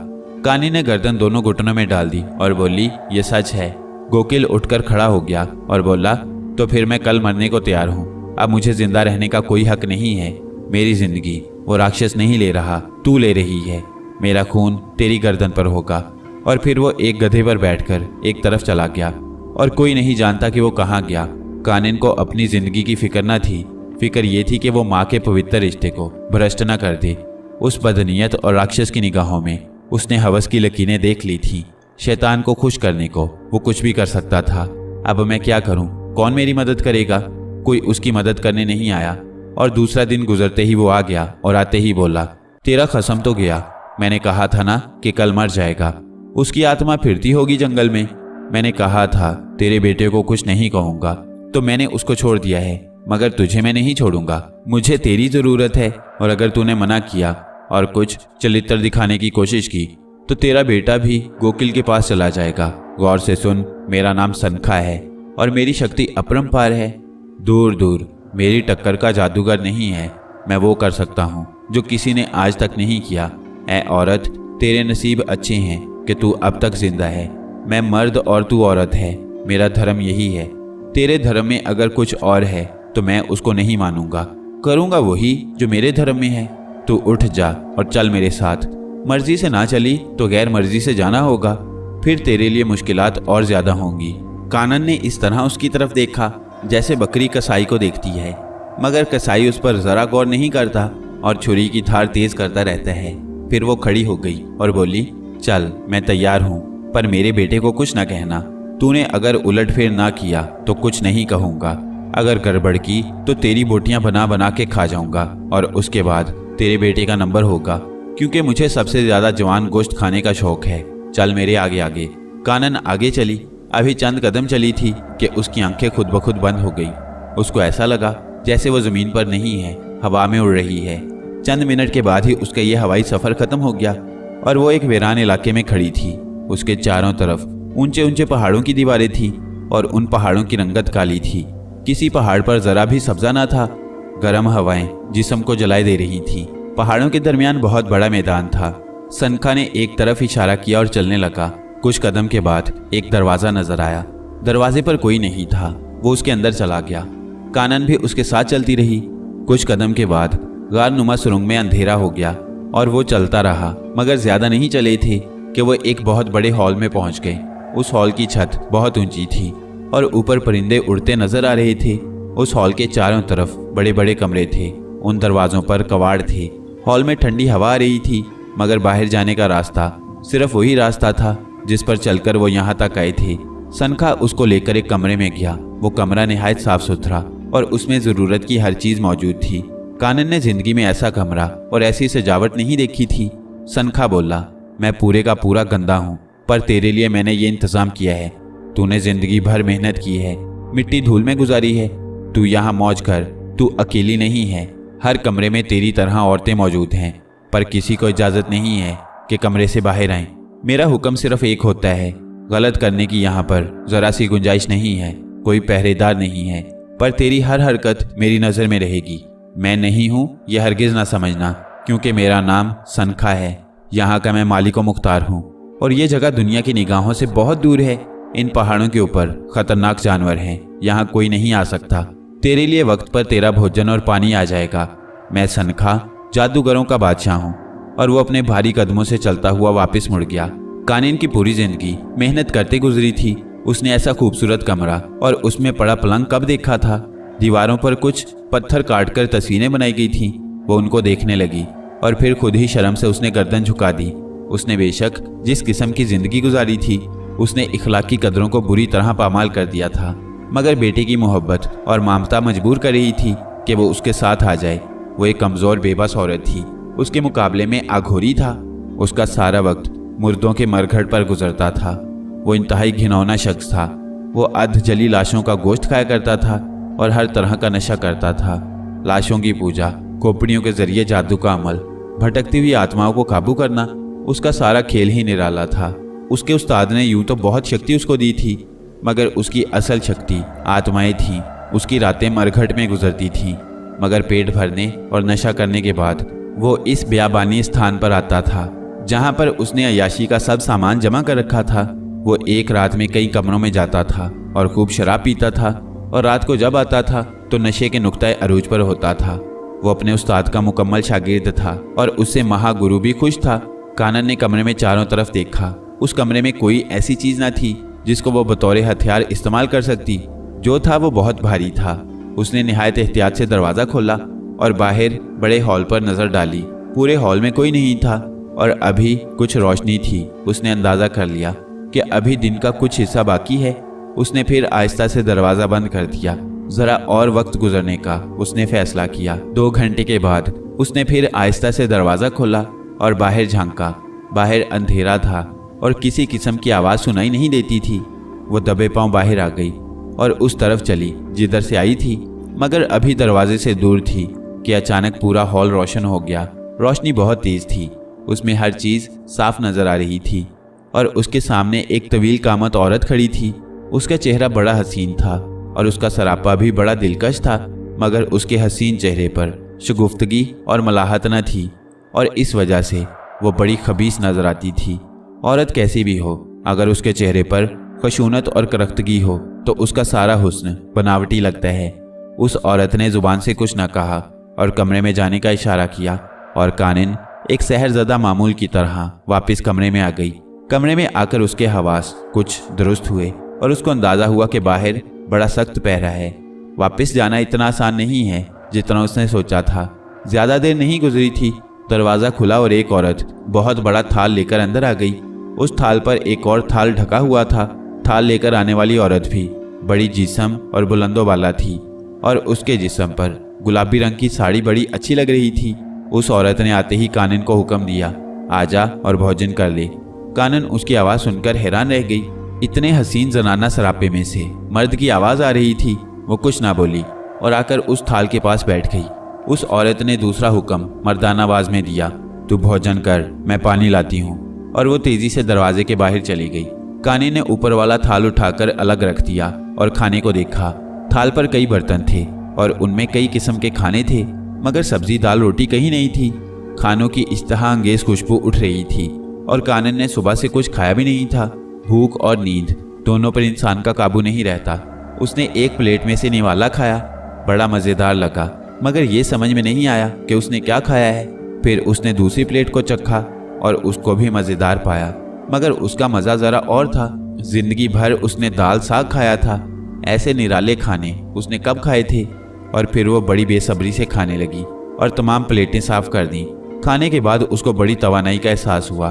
कानी ने गर्दन दोनों घुटनों में डाल दी और बोली, ये सच है। गोकिल उठकर खड़ा हो गया और बोला, तो फिर मैं कल मरने को तैयार हूँ। अब मुझे जिंदा रहने का कोई हक नहीं है। मेरी जिंदगी वो राक्षस नहीं ले रहा, तू ले रही है। मेरा खून तेरी गर्दन पर होगा। और फिर वो एक गधे पर बैठकर एक तरफ चला गया और कोई नहीं जानता कि वो कहाँ गया। कानन को अपनी जिंदगी की फिक्र न थी। फिक्र ये थी कि वो माँ के पवित्र रिश्ते को भ्रष्ट न कर दे। उस बदनीयत और राक्षस की निगाहों में उसने हवस की लकीरें देख ली थी। शैतान को खुश करने को वो कुछ भी कर सकता था। अब मैं क्या करूं? कौन मेरी मदद करेगा? कोई उसकी मदद करने नहीं आया। और दूसरा दिन गुजरते ही वो आ गया और आते ही बोला, तेरा कसम तो गया। मैंने कहा था ना कि कल मर जाएगा। उसकी आत्मा फिरती होगी जंगल में। मैंने कहा था तेरे बेटे को कुछ नहीं कहूँगा, तो मैंने उसको छोड़ दिया है। मगर तुझे मैं नहीं छोड़ूंगा। मुझे तेरी ज़रूरत है, और अगर तूने मना किया और कुछ चरित्र दिखाने की कोशिश की तो तेरा बेटा भी गोकिल के पास चला जाएगा। गौर से सुन, मेरा नाम शंखा है और मेरी शक्ति अपरंपार है। दूर दूर मेरी टक्कर का जादूगर नहीं है। मैं वो कर सकता हूँ जो किसी ने आज तक नहीं किया। ऐ औरत, तेरे नसीब अच्छे हैं कि तू अब तक जिंदा है। मैं मर्द और तू औरत है। मेरा धर्म यही है। तेरे धर्म में अगर कुछ और है तो मैं उसको नहीं मानूंगा। करूँगा वही जो मेरे धर्म में है। तू उठ जा और चल मेरे साथ। मर्जी से ना चली तो गैर मर्जी से जाना होगा, फिर तेरे लिए मुश्किलात और ज्यादा होंगी। कानन ने इस तरह उसकी तरफ देखा जैसे बकरी कसाई को देखती है, मगर कसाई उस पर जरा गौर नहीं करता और छुरी की धार तेज करता रहता है। फिर वो खड़ी हो गई और बोली, चल मैं तैयार हूँ, पर मेरे बेटे को कुछ ना कहना। तूने अगर उलटफेर ना किया तो कुछ नहीं कहूँगा, अगर गड़बड़ की तो तेरी बोटियां बना बना के खा जाऊंगा और उसके बाद तेरे बेटे का नंबर होगा, क्योंकि मुझे सबसे ज्यादा जवान गोश्त खाने का शौक है। चल मेरे आगे आगे। कानन आगे चली। अभी चंद कदम चली थी कि उसकी आंखें खुद ब खुद बंद हो गई। उसको ऐसा लगा जैसे वो जमीन पर नहीं है, हवा में उड़ रही है। चंद मिनट के बाद ही उसका ये हवाई सफर खत्म हो गया और वो एक वीरान इलाके में खड़ी थी। उसके चारों तरफ ऊंचे ऊंचे पहाड़ों की दीवारें थी और उन पहाड़ों की रंगत काली थी। किसी पहाड़ पर जरा भी सब्जा ना था। गर्म हवाएं जिस्म को जलाए दे रही थी। पहाड़ों के दरमियान बहुत बड़ा मैदान था। सनखा ने एक तरफ इशारा किया और चलने लगा। कुछ कदम के बाद एक दरवाजा नजर आया। दरवाजे पर कोई नहीं था। वो उसके अंदर चला गया। कानन भी उसके साथ चलती रही। कुछ कदम के बाद गार नुमा सुरंग में अंधेरा हो गया और वो चलता रहा, मगर ज्यादा नहीं चले थे कि वो एक बहुत बड़े हॉल में पहुंच गए। उस हॉल की छत बहुत ऊंची थी और ऊपर परिंदे उड़ते नजर आ रहे थे। उस हॉल के चारों तरफ बड़े बड़े कमरे थे। उन दरवाजों पर कवाड़ थे। हॉल में ठंडी हवा आ रही थी, मगर बाहर जाने का रास्ता सिर्फ वही रास्ता था जिस पर चलकर वो यहाँ तक आए थे। सनखा उसको लेकर एक कमरे में गया। वो कमरा निहायत साफ सुथरा और उसमें जरूरत की हर चीज मौजूद थी। कानन ने जिंदगी में ऐसा कमरा और ऐसी सजावट नहीं देखी थी। सनखा बोला, मैं पूरे का पूरा गंदा हूँ, पर तेरे लिए मैंने ये इंतजाम किया है। तूने जिंदगी भर मेहनत की है, मिट्टी धूल में गुजारी है। तू यहाँ मौज कर। तू अकेली नहीं है। हर कमरे में तेरी तरह औरतें मौजूद हैं, पर किसी को इजाजत नहीं है कि कमरे से बाहर आएं। मेरा हुक्म सिर्फ एक होता है, गलत करने की यहाँ पर जरा सी गुंजाइश नहीं है। कोई पहरेदार नहीं है, पर तेरी हर हरकत मेरी नजर में रहेगी। मैं नहीं हूँ यह हरगिज ना समझना, क्योंकि मेरा नाम सनखा है। यहाँ का मैं मालिक व मुख्तार हूँ और ये जगह दुनिया की निगाहों से बहुत दूर है। इन पहाड़ों के ऊपर खतरनाक जानवर हैं, यहाँ कोई नहीं आ सकता। तेरे लिए वक्त पर तेरा भोजन और पानी आ जाएगा। मैं सनखा जादूगरों का बादशाह हूँ। और वो अपने भारी कदमों से चलता हुआ वापस मुड़ गया। कानन की पूरी जिंदगी मेहनत करते गुजरी थी। उसने ऐसा खूबसूरत कमरा और उसमें पड़ा पलंग कब देखा था। दीवारों पर कुछ पत्थर काटकर तस्वीरें बनाई गई थी। वो उनको देखने लगी और फिर खुद ही शर्म से उसने गर्दन झुका दी। उसने बेशक जिस किस्म की जिंदगी गुजारी थी, उसने इखलाकी कदरों को बुरी तरह पामाल कर दिया था, मगर बेटे की मोहब्बत और ममता मजबूर कर रही थी कि वो उसके साथ आ जाए। वो एक कमजोर बेबस औरत थी, उसके मुकाबले में आघोरी था। उसका सारा वक्त मुर्दों के मरघट पर गुजरता था। वो इंतहाई घिनौना शख्स था। वो अध जली लाशों का गोश्त खाया करता था और हर तरह का नशा करता था। लाशों की पूजा, खोपड़ियों के जरिए जादू का अमल, भटकती हुई आत्माओं को काबू करना, उसका सारा खेल ही निराला था। उसके उस्ताद ने यूं तो बहुत शक्ति उसको दी थी, मगर उसकी असल शक्ति आत्माएं थीं। उसकी रातें मरघट में गुजरती थीं, मगर पेट भरने और नशा करने के बाद वो इस बियाबानी स्थान पर आता था जहां पर उसने अयाशी का सब सामान जमा कर रखा था। वो एक रात में कई कमरों में जाता था और खूब शराब पीता था, और रात को जब आता था तो नशे के नुक्ता अरूज पर होता था। वो अपने उस्ताद का मुकम्मल शागिर्द था और उससे महागुरु भी खुश था। कानन ने कमरे में चारों तरफ देखा। उस कमरे में कोई ऐसी चीज न थी जिसको वो बतौर हथियार इस्तेमाल कर सकती। जो था वो बहुत भारी था। उसने निहायत एहतियात से दरवाज़ा खोला और बाहर बड़े हॉल पर नज़र डाली। पूरे हॉल में कोई नहीं था और अभी कुछ रोशनी थी। उसने अंदाज़ा कर लिया कि अभी दिन का कुछ हिस्सा बाकी है। उसने फिर आहिस्ता से दरवाज़ा बंद कर दिया। ज़रा और वक्त गुजरने का उसने फैसला किया। 2 घंटे के बाद उसने फिर आहिस्ता से दरवाज़ा खोला और बाहर झांका। बाहर अंधेरा था और किसी किस्म की आवाज़ सुनाई नहीं देती थी। वो दबे पांव बाहर आ गई और उस तरफ चली जिधर से आई थी, मगर अभी दरवाजे से दूर थी कि अचानक पूरा हॉल रोशन हो गया। रोशनी बहुत तेज थी। उसमें हर चीज़ साफ नज़र आ रही थी और उसके सामने एक तवील कामत औरत खड़ी थी। उसका चेहरा बड़ा हसीन था और उसका सरापा भी बड़ा दिलकश था, मगर उसके हसीन चेहरे पर शगुफ्तगी और मलाहत न थी और इस वजह से वो बड़ी खबीस नजर आती थी। औरत कैसी भी हो, अगर उसके चेहरे पर खशूनत और करख्तगी हो तो उसका सारा हुस्न बनावटी लगता है। उस औरत ने जुबान से कुछ न कहा और कमरे में जाने का इशारा किया और कानिन एक सहरज़दा मामूल की तरह वापस कमरे में आ गई। कमरे में आकर उसके हवास कुछ दुरुस्त हुए और उसको अंदाज़ा हुआ कि बाहर बड़ा सख्त पहरा है। वापस जाना इतना आसान नहीं है जितना उसने सोचा था। ज़्यादा देर नहीं गुजरी थी, दरवाज़ा खुला और एक औरत बहुत बड़ा थाल लेकर अंदर आ गई। उस थाल पर एक और थाल ढका हुआ था। थाल लेकर आने वाली औरत भी बड़ी जिस्म और बुलंदो वाला थी और उसके जिस्म पर गुलाबी रंग की साड़ी बड़ी अच्छी लग रही थी। उस औरत ने आते ही कानिन को हुक्म दिया, आजा और भोजन कर ले। कानिन उसकी आवाज़ सुनकर हैरान रह गई। इतने हसीन जनाना सरापे में से मर्द की आवाज़ आ रही थी। वो कुछ ना बोली और आकर उस थाल के पास बैठ गई। उस औरत ने दूसरा हुक्म मर्दाना आवाज़ में दिया, तू भोजन कर, मैं पानी लाती हूँ। और वो तेज़ी से दरवाजे के बाहर चली गई। कानिन ने ऊपर वाला थाल उठाकर अलग रख दिया और खाने को देखा। थाल पर कई बर्तन थे और उनमें कई किस्म के खाने थे, मगर सब्जी दाल रोटी कहीं नहीं थी। खानों की इश्तहा अंगेज खुशबू उठ रही थी और कानिन ने सुबह से कुछ खाया भी नहीं था। भूख और नींद दोनों पर इंसान का काबू नहीं रहता। उसने एक प्लेट में से निवाला खाया, बड़ा मज़ेदार लगा, मगर ये समझ में नहीं आया कि उसने क्या खाया है। फिर उसने दूसरी प्लेट को चखा और उसको भी मज़ेदार पाया, मगर उसका मज़ा ज़रा और था। जिंदगी भर उसने दाल साग खाया था, ऐसे निराले खाने उसने कब खाए थे। और फिर वो बड़ी बेसब्री से खाने लगी और तमाम प्लेटें साफ कर दी। खाने के बाद उसको बड़ी तवानाई का एहसास हुआ।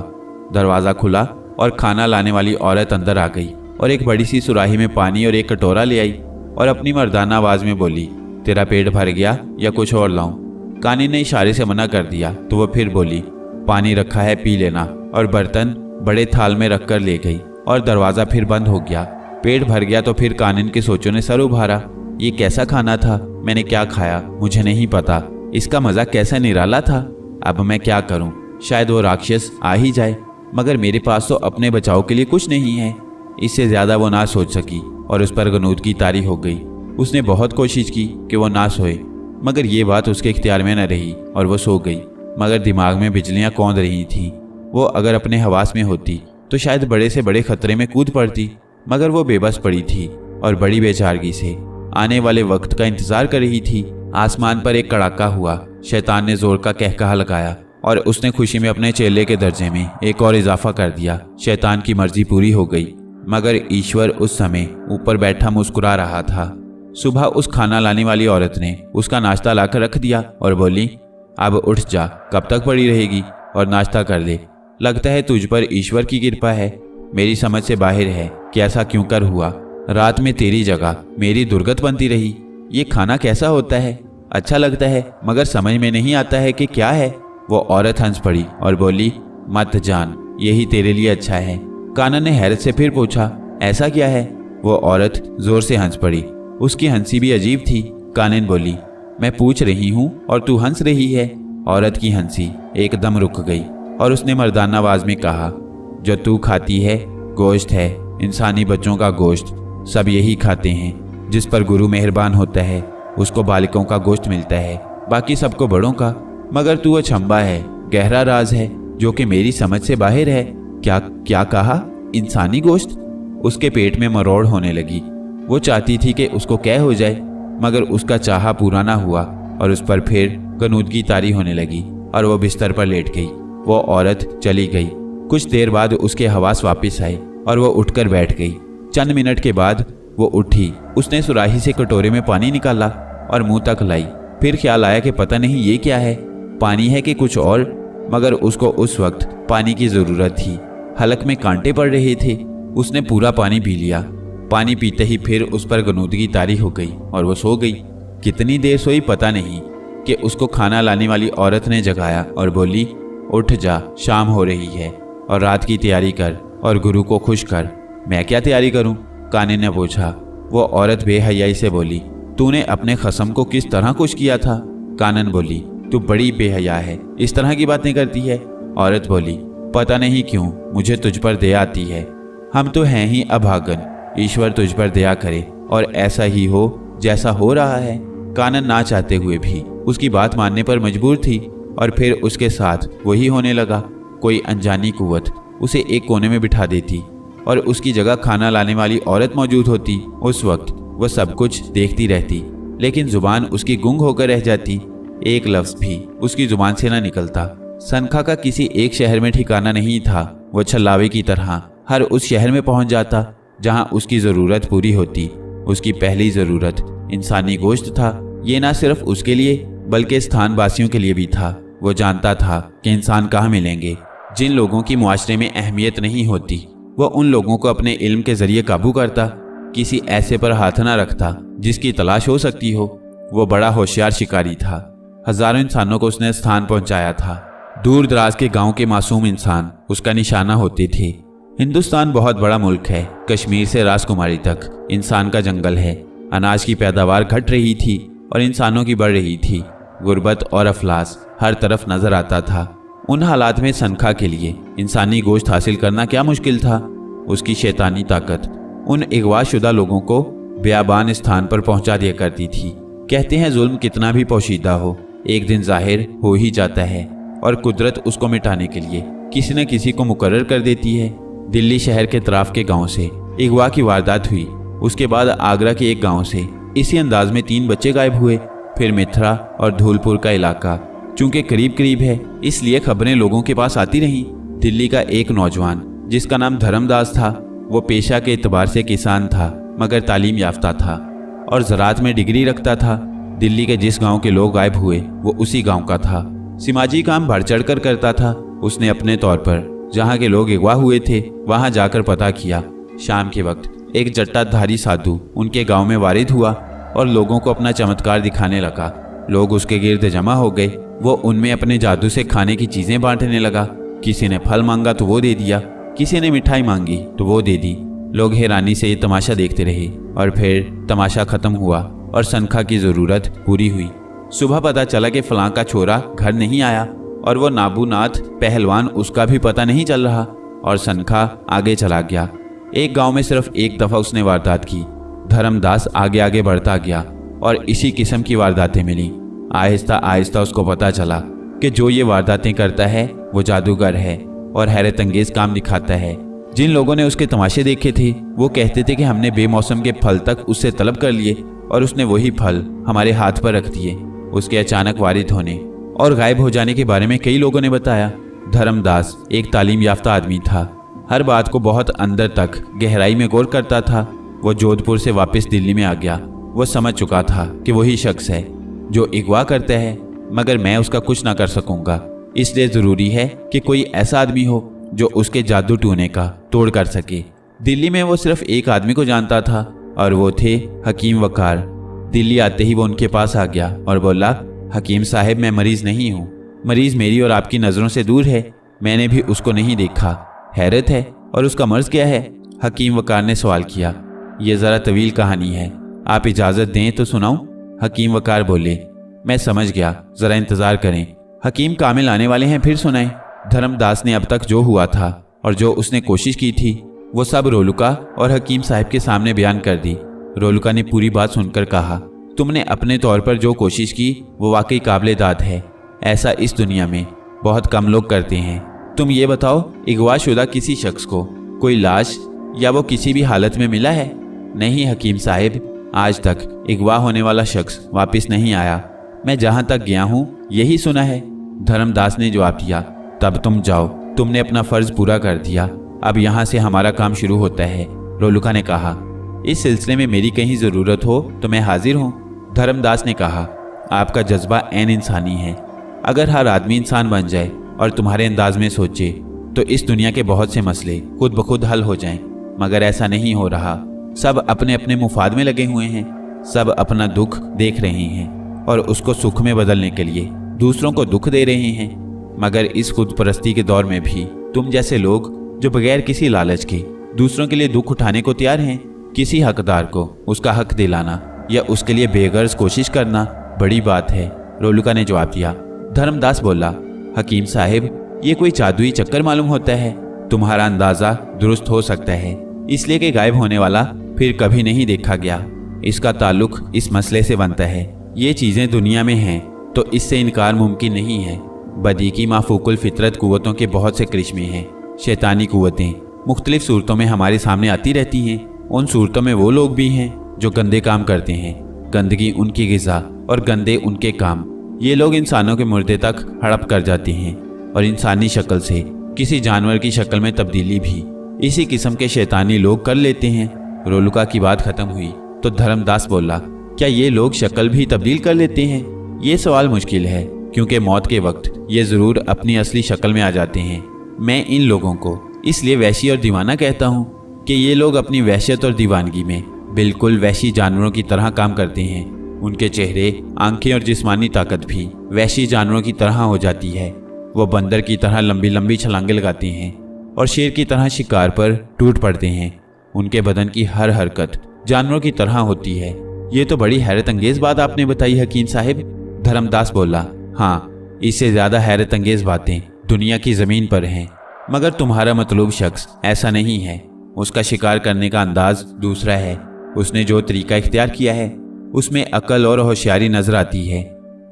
दरवाज़ा खुला और खाना लाने वाली औरत अंदर आ गई और एक बड़ी सी सुराही में पानी और एक कटोरा ले आई और अपनी मर्दाना आवाज़ में बोली, तेरा पेट भर गया या कुछ और लाऊं? कानिन ने इशारे से मना कर दिया तो वह फिर बोली, पानी रखा है, पी लेना। और बर्तन बड़े थाल में रख कर ले गई और दरवाज़ा फिर बंद हो गया। पेट भर गया तो फिर कानिन के सोचों ने सर उभारा। ये कैसा खाना था? मैंने क्या खाया मुझे नहीं पता। इसका मज़ा कैसा निराला था। अब मैं क्या करूं? शायद वो राक्षस आ ही जाए, मगर मेरे पास तो अपने बचाव के लिए कुछ नहीं है। इससे ज़्यादा वो ना सोच सकी और उस पर गनूद की तारी हो गई। उसने बहुत कोशिश की कि वो ना सोए, मगर ये बात उसके इख्तियार में न रही और वो सो गई। मगर दिमाग में बिजलियां कौंध रही थीं। वो अगर अपने हवास में होती तो शायद बड़े से बड़े खतरे में कूद पड़ती, मगर वो बेबस पड़ी थी और बड़ी बेचारगी से आने वाले वक्त का इंतजार कर रही थी। आसमान पर एक कड़ाका हुआ। शैतान ने जोर का कहकहा लगाया और उसने खुशी में अपने चेले के दर्जे में एक और इजाफा कर दिया। शैतान की मर्जी पूरी हो गई, मगर ईश्वर उस समय ऊपर बैठा मुस्कुरा रहा था। सुबह उस खाना लाने वाली औरत ने उसका नाश्ता लाकर रख दिया और बोली, अब उठ जा, कब तक पड़ी रहेगी और नाश्ता कर ले। लगता है तुझ पर ईश्वर की कृपा है। मेरी समझ से बाहर है कि ऐसा क्यों कर हुआ। रात में तेरी जगह मेरी दुर्गत बनती रही। ये खाना कैसा होता है? अच्छा लगता है, मगर समझ में नहीं आता है कि क्या है। वो औरत हंस पड़ी और बोली, मत जान, यही तेरे लिए अच्छा है। कानन ने हैरत से फिर पूछा, ऐसा क्या है? वो औरत जोर से हंस पड़ी। उसकी हंसी भी अजीब थी। कानन बोली, मैं पूछ रही हूँ और तू हंस रही है। औरत की हंसी एकदम रुक गई और उसने मर्दाना आवाज में कहा, जो तू खाती है गोश्त है, इंसानी बच्चों का गोश्त। सब यही खाते हैं। जिस पर गुरु मेहरबान होता है उसको बालिकों का गोश्त मिलता है, बाकी सबको बड़ों का। मगर तू अचंभा है, गहरा राज है जो कि मेरी समझ से बाहर है। क्या क्या कहा? इंसानी गोश्त? उसके पेट में मरोड़ होने लगी। वो चाहती थी कि उसको क्या हो जाए, मगर उसका चाहा पूरा ना हुआ और उस पर फिर गनूदगी तारी होने लगी और वो बिस्तर पर लेट गई। वो औरत चली गई। कुछ देर बाद उसके हवास वापस आए और वो उठकर बैठ गई। चंद मिनट के बाद वो उठी। उसने सुराही से कटोरे में पानी निकाला और मुंह तक लाई। फिर ख्याल आया कि पता नहीं ये क्या है, पानी है कि कुछ और। मगर उसको उस वक्त पानी की ज़रूरत थी। हलक में कांटे पड़ रहे थे। उसने पूरा पानी पी लिया। पानी पीते ही फिर उस पर गनूदगी तारी हो गई और वो सो गई। कितनी देर सोई पता नहीं कि उसको खाना लाने वाली औरत ने जगाया और बोली, उठ जा, शाम हो रही है और रात की तैयारी कर और गुरु को खुश कर। मैं क्या तैयारी करूं? कानिन ने पूछा। वो औरत बेहयाई से बोली, तूने अपने खसम को किस तरह खुश किया था? कानन बोली, तू बड़ी बेहया है, इस तरह की बातें करती है। औरत बोली, पता नहीं क्यों मुझे तुझ पर दया आती है। हम तो हैं ही अभागन, ईश्वर तुझ पर दया करे और ऐसा ही हो जैसा हो रहा है। कानन ना चाहते हुए भी उसकी बात मानने पर मजबूर थी और फिर उसके साथ वही होने लगा। कोई अनजानी कुव्वत उसे एक कोने में बिठा देती और उसकी जगह खाना लाने वाली औरत मौजूद होती। उस वक्त वह सब कुछ देखती रहती, लेकिन जुबान उसकी गुंग होकर रह जाती। एक लफ्ज भी उसकी जुबान से न निकलता। सनखा का किसी एक शहर में ठिकाना नहीं था। वो छल्लावे की तरह हर उस शहर में पहुंच जाता जहां उसकी ज़रूरत पूरी होती। उसकी पहली ज़रूरत इंसानी गोश्त था। ये ना सिर्फ उसके लिए बल्कि स्थानवासियों के लिए भी था। वो जानता था कि इंसान कहाँ मिलेंगे। जिन लोगों की मुआशरे में अहमियत नहीं होती वो उन लोगों को अपने इल्म के ज़रिए काबू करता, किसी ऐसे पर हाथ ना रखता जिसकी तलाश हो सकती हो। वो बड़ा होशियार शिकारी था। हजारों इंसानों को उसने स्थान पहुंचाया था। दूर दराज के गांव के मासूम इंसान उसका निशाना होते थे। हिंदुस्तान बहुत बड़ा मुल्क है। कश्मीर से राजकुमारी तक इंसान का जंगल है। अनाज की पैदावार घट रही थी और इंसानों की बढ़ रही थी। गुर्बत और अफलास हर तरफ नजर आता था। उन हालात में सनखा के लिए इंसानी गोश्त हासिल करना क्या मुश्किल था। उसकी शैतानी ताकत उन अगवाशुदा लोगों को बेयाबान स्थान पर पहुंचा दिया करती थी। कहते हैं जुल्म कितना भी पोशीदा हो एक दिन जाहिर हो ही जाता है और कुदरत उसको मिटाने के लिए किसी न किसी को मुकर्रर कर देती है। दिल्ली शहर के तराफ के गांव से अगवा की वारदात हुई। उसके बाद आगरा के एक गांव से इसी अंदाज में 3 बच्चे गायब हुए। फिर मिथरा और धौलपुर का इलाका चूंकि करीब करीब है इसलिए खबरें लोगों के पास आती रहीं। दिल्ली का एक नौजवान जिसका नाम धर्मदास था, वो पेशा के एतबार से किसान था मगर तालीम याफ्ता था और ज़राअत में डिग्री रखता था। दिल्ली के जिस गांव के लोग गायब हुए वो उसी गांव का था। समाजी काम बढ़ चढ़ कर करता था। उसने अपने तौर पर जहां के लोग अगवा हुए थे वहां जाकर पता किया। शाम के वक्त एक जट्टाधारी साधु उनके गांव में वारिद हुआ और लोगों को अपना चमत्कार दिखाने लगा। लोग उसके गिर्द जमा हो गए। वो उनमें अपने जादू से खाने की चीजें बांटने लगा। किसी ने फल मांगा तो वो दे दिया, किसी ने मिठाई मांगी तो वो दे दी। लोग हैरानी से ये तमाशा देखते रहे और फिर तमाशा खत्म हुआ और सनखा की ज़रूरत पूरी हुई। सुबह पता चला कि फलां का छोरा घर नहीं आया और वो नाबूनाथ पहलवान उसका भी पता नहीं चल रहा और सनखा आगे चला गया। एक गांव में सिर्फ एक दफ़ा उसने वारदात की। धर्मदास आगे आगे बढ़ता गया और इसी किस्म की वारदातें मिली। आहिस्ता आहिस्ता उसको पता चला कि जो ये वारदातें करता है वो जादूगर है और हैरत अंगेज काम दिखाता है। जिन लोगों ने उसके तमाशे देखे थे वो कहते थे कि हमने बेमौसम के फल तक उससे तलब कर लिए और उसने वही फल हमारे हाथ पर रख दिए। उसके अचानक वारिद होने और गायब हो जाने के बारे में कई लोगों ने बताया। धर्मदास एक तालीम याफ्ता आदमी था। हर बात को बहुत अंदर तक गहराई में गौर करता था। वो जोधपुर से वापस दिल्ली में आ गया। वो समझ चुका था कि वही शख्स है जो अगवा करता है, मगर मैं उसका कुछ ना कर सकूंगा। इसलिए ज़रूरी है कि कोई ऐसा आदमी हो जो उसके जादू टूने का तोड़ कर सके। दिल्ली में वो सिर्फ एक आदमी को जानता था और वो थे हकीम वकार। दिल्ली आते ही वो उनके पास आ गया और बोला, हकीम साहब मैं मरीज़ नहीं हूँ। मरीज़ मेरी और आपकी नज़रों से दूर है। मैंने भी उसको नहीं देखा। हैरत है। और उसका मर्ज़ क्या है? हकीम वकार ने सवाल किया। ये ज़रा तवील कहानी है, आप इजाज़त दें तो सुनाऊं? हकीम वकार बोले, मैं समझ गया, ज़रा इंतज़ार करें। हकीम कामिल आने वाले हैं, फिर सुनाएं। धर्मदास ने अब तक जो हुआ था और जो उसने कोशिश की थी वो सब रोलुका और हकीम साहब के सामने बयान कर दी। रोलुका ने पूरी बात सुनकर कहा, तुमने अपने तौर पर जो कोशिश की वो वाकई काबिल दाद है। ऐसा इस दुनिया में बहुत कम लोग करते हैं। तुम ये बताओ, अगवाशुदा किसी शख्स को कोई लाश या वो किसी भी हालत में मिला है? नहीं हकीम साहब, आज तक अगवा होने वाला शख्स वापस नहीं आया। मैं जहां तक गया हूं यही सुना है। धर्मदास ने जवाब दिया, तब तुम जाओ, तुमने अपना फर्ज पूरा कर दिया। अब यहां से हमारा काम शुरू होता है। रोलुका ने कहा, इस सिलसिले में मेरी कहीं ज़रूरत हो तो मैं हाजिर हूँ। धर्मदास ने कहा, आपका जज्बा ऐन इंसानी है। अगर हर आदमी इंसान बन जाए और तुम्हारे अंदाज में सोचे तो इस दुनिया के बहुत से मसले खुद ब खुद हल हो जाएं, मगर ऐसा नहीं हो रहा। सब अपने अपने मुफाद में लगे हुए हैं। सब अपना दुख देख रहे हैं और उसको सुख में बदलने के लिए दूसरों को दुख दे रहे हैं। मगर इस खुद परस्ती के दौर में भी तुम जैसे लोग जो बगैर किसी लालच के दूसरों के लिए दुख उठाने को तैयार हैं, किसी हकदार को उसका हक दिलाना या उसके लिए बेगर्ज कोशिश करना बड़ी बात है। रोलुका ने जवाब दिया। धर्मदास बोला, हकीम साहिब ये कोई जादुई चक्कर मालूम होता है। तुम्हारा अंदाज़ा दुरुस्त हो सकता है, इसलिए कि गायब होने वाला फिर कभी नहीं देखा गया। इसका ताल्लुक इस मसले से बनता है। ये चीज़ें दुनिया में हैं तो इससे इनकार मुमकिन नहीं है। बदी की माफूकुल फितरत कुव्वतों के बहुत से करिश्मे हैं। शैतानी कुव्वतें मुख्तलिफ सूरतों में हमारे सामने आती रहती हैं। उन सूरतों में वो लोग भी हैं जो गंदे काम करते हैं। गंदगी उनकी ग़िज़ा और गंदे उनके काम। ये लोग इंसानों के मुर्दे तक हड़प कर जाते हैं और इंसानी शक्ल से किसी जानवर की शक्ल में तब्दीली भी इसी किस्म के शैतानी लोग कर लेते हैं। रोलुका की बात खत्म हुई तो धर्मदास बोला, क्या ये लोग शक्ल भी तब्दील कर लेते हैं? ये सवाल मुश्किल है, क्योंकि मौत के वक्त ये ज़रूर अपनी असली शक्ल में आ जाते हैं। मैं इन लोगों को इसलिए वहशी और दीवाना कहता हूँ कि ये लोग अपनी वहशत और दीवानगी में बिल्कुल वहशी जानवरों की तरह काम करते हैं। उनके चेहरे, आंखें और जिस्मानी ताकत भी वहशी जानवरों की तरह हो जाती है। वो बंदर की तरह लंबी लंबी छलांगे लगाते हैं और शेर की तरह शिकार पर टूट पड़ते हैं। उनके बदन की हर हरकत जानवरों की तरह होती है। ये तो बड़ी हैरत अंगेज बात आपने बताई हकीम साहिब। धर्मदास बोला, हाँ, इससे ज़्यादा हैरत अंगेज बातें दुनिया की ज़मीन पर हैं। मगर तुम्हारा मतलूब शख्स ऐसा नहीं है। उसका शिकार करने का अंदाज दूसरा है। उसने जो तरीका इख्तियार किया है उसमें अकल और होशियारी नजर आती है।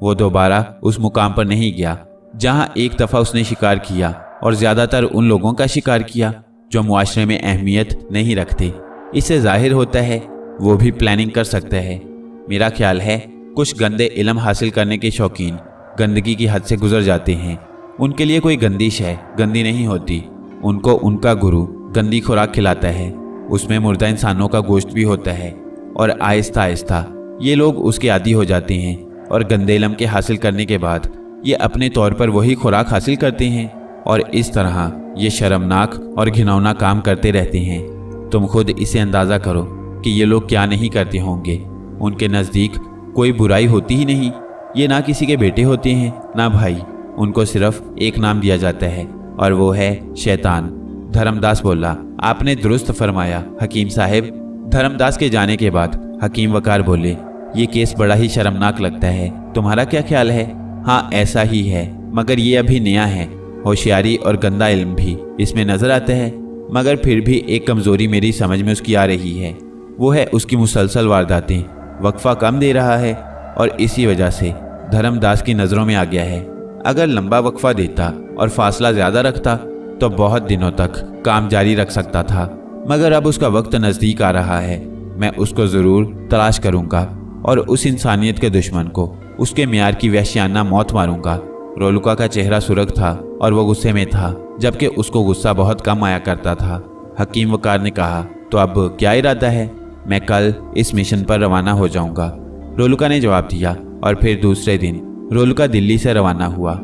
वो दोबारा उस मुकाम पर नहीं गया जहां एक दफ़ा उसने शिकार किया, और ज़्यादातर उन लोगों का शिकार किया जो मुआशरे में अहमियत नहीं रखते। इससे जाहिर होता है वो भी प्लानिंग कर सकता है। मेरा ख्याल है कुछ गंदे इल्म हासिल करने के शौकीन गंदगी की हद से गुजर जाते हैं। उनके लिए कोई गंदी शय गंदी नहीं होती। उनको उनका गुरु गंदी खुराक खिलाता है। उसमें मुर्दा इंसानों का गोश्त भी होता है, और आहिस्ता आहिस्ता ये लोग उसके आदी हो जाते हैं, और गंदे इल्म के हासिल करने के बाद ये अपने तौर पर वही खुराक हासिल करते हैं, और इस तरह ये शर्मनाक और घिनौना काम करते रहते हैं। तुम खुद इसे अंदाज़ा करो कि ये लोग क्या नहीं करते होंगे। उनके नज़दीक कोई बुराई होती ही नहीं। ये ना किसी के बेटे होते हैं ना भाई। उनको सिर्फ एक नाम दिया जाता है, और वो है शैतान। धर्मदास बोला, आपने दुरुस्त फरमाया हकीम साहब। धर्मदास के जाने के बाद हकीम वकार बोले, ये केस बड़ा ही शर्मनाक लगता है। तुम्हारा क्या ख्याल है? हाँ, ऐसा ही है, मगर ये अभी नया है। होशियारी और गंदा इल्म भी इसमें नजर आता है, मगर फिर भी एक कमज़ोरी मेरी समझ में उसकी आ रही है। वो है उसकी मुसलसल वारदातें। वक्फा कम दे रहा है, और इसी वजह से धर्मदास की नज़रों में आ गया है। अगर लंबा वक्फा देता और फासला ज़्यादा रखता तो बहुत दिनों तक काम जारी रख सकता था, मगर अब उसका वक्त नज़दीक आ रहा है। मैं उसको ज़रूर तलाश करूँगा और उस इंसानियत के दुश्मन को उसके मियार की वहशियाना मौत मारूंगा। रोलुका का चेहरा सुर्ख था और वो गुस्से में था, जबकि उसको गुस्सा बहुत कम आया करता था। हकीम वकार ने कहा, तो अब क्या इरादा है? मैं कल इस मिशन पर रवाना हो जाऊंगा। रोलुका ने जवाब दिया, और फिर दूसरे दिन रोलुका दिल्ली से रवाना हुआ।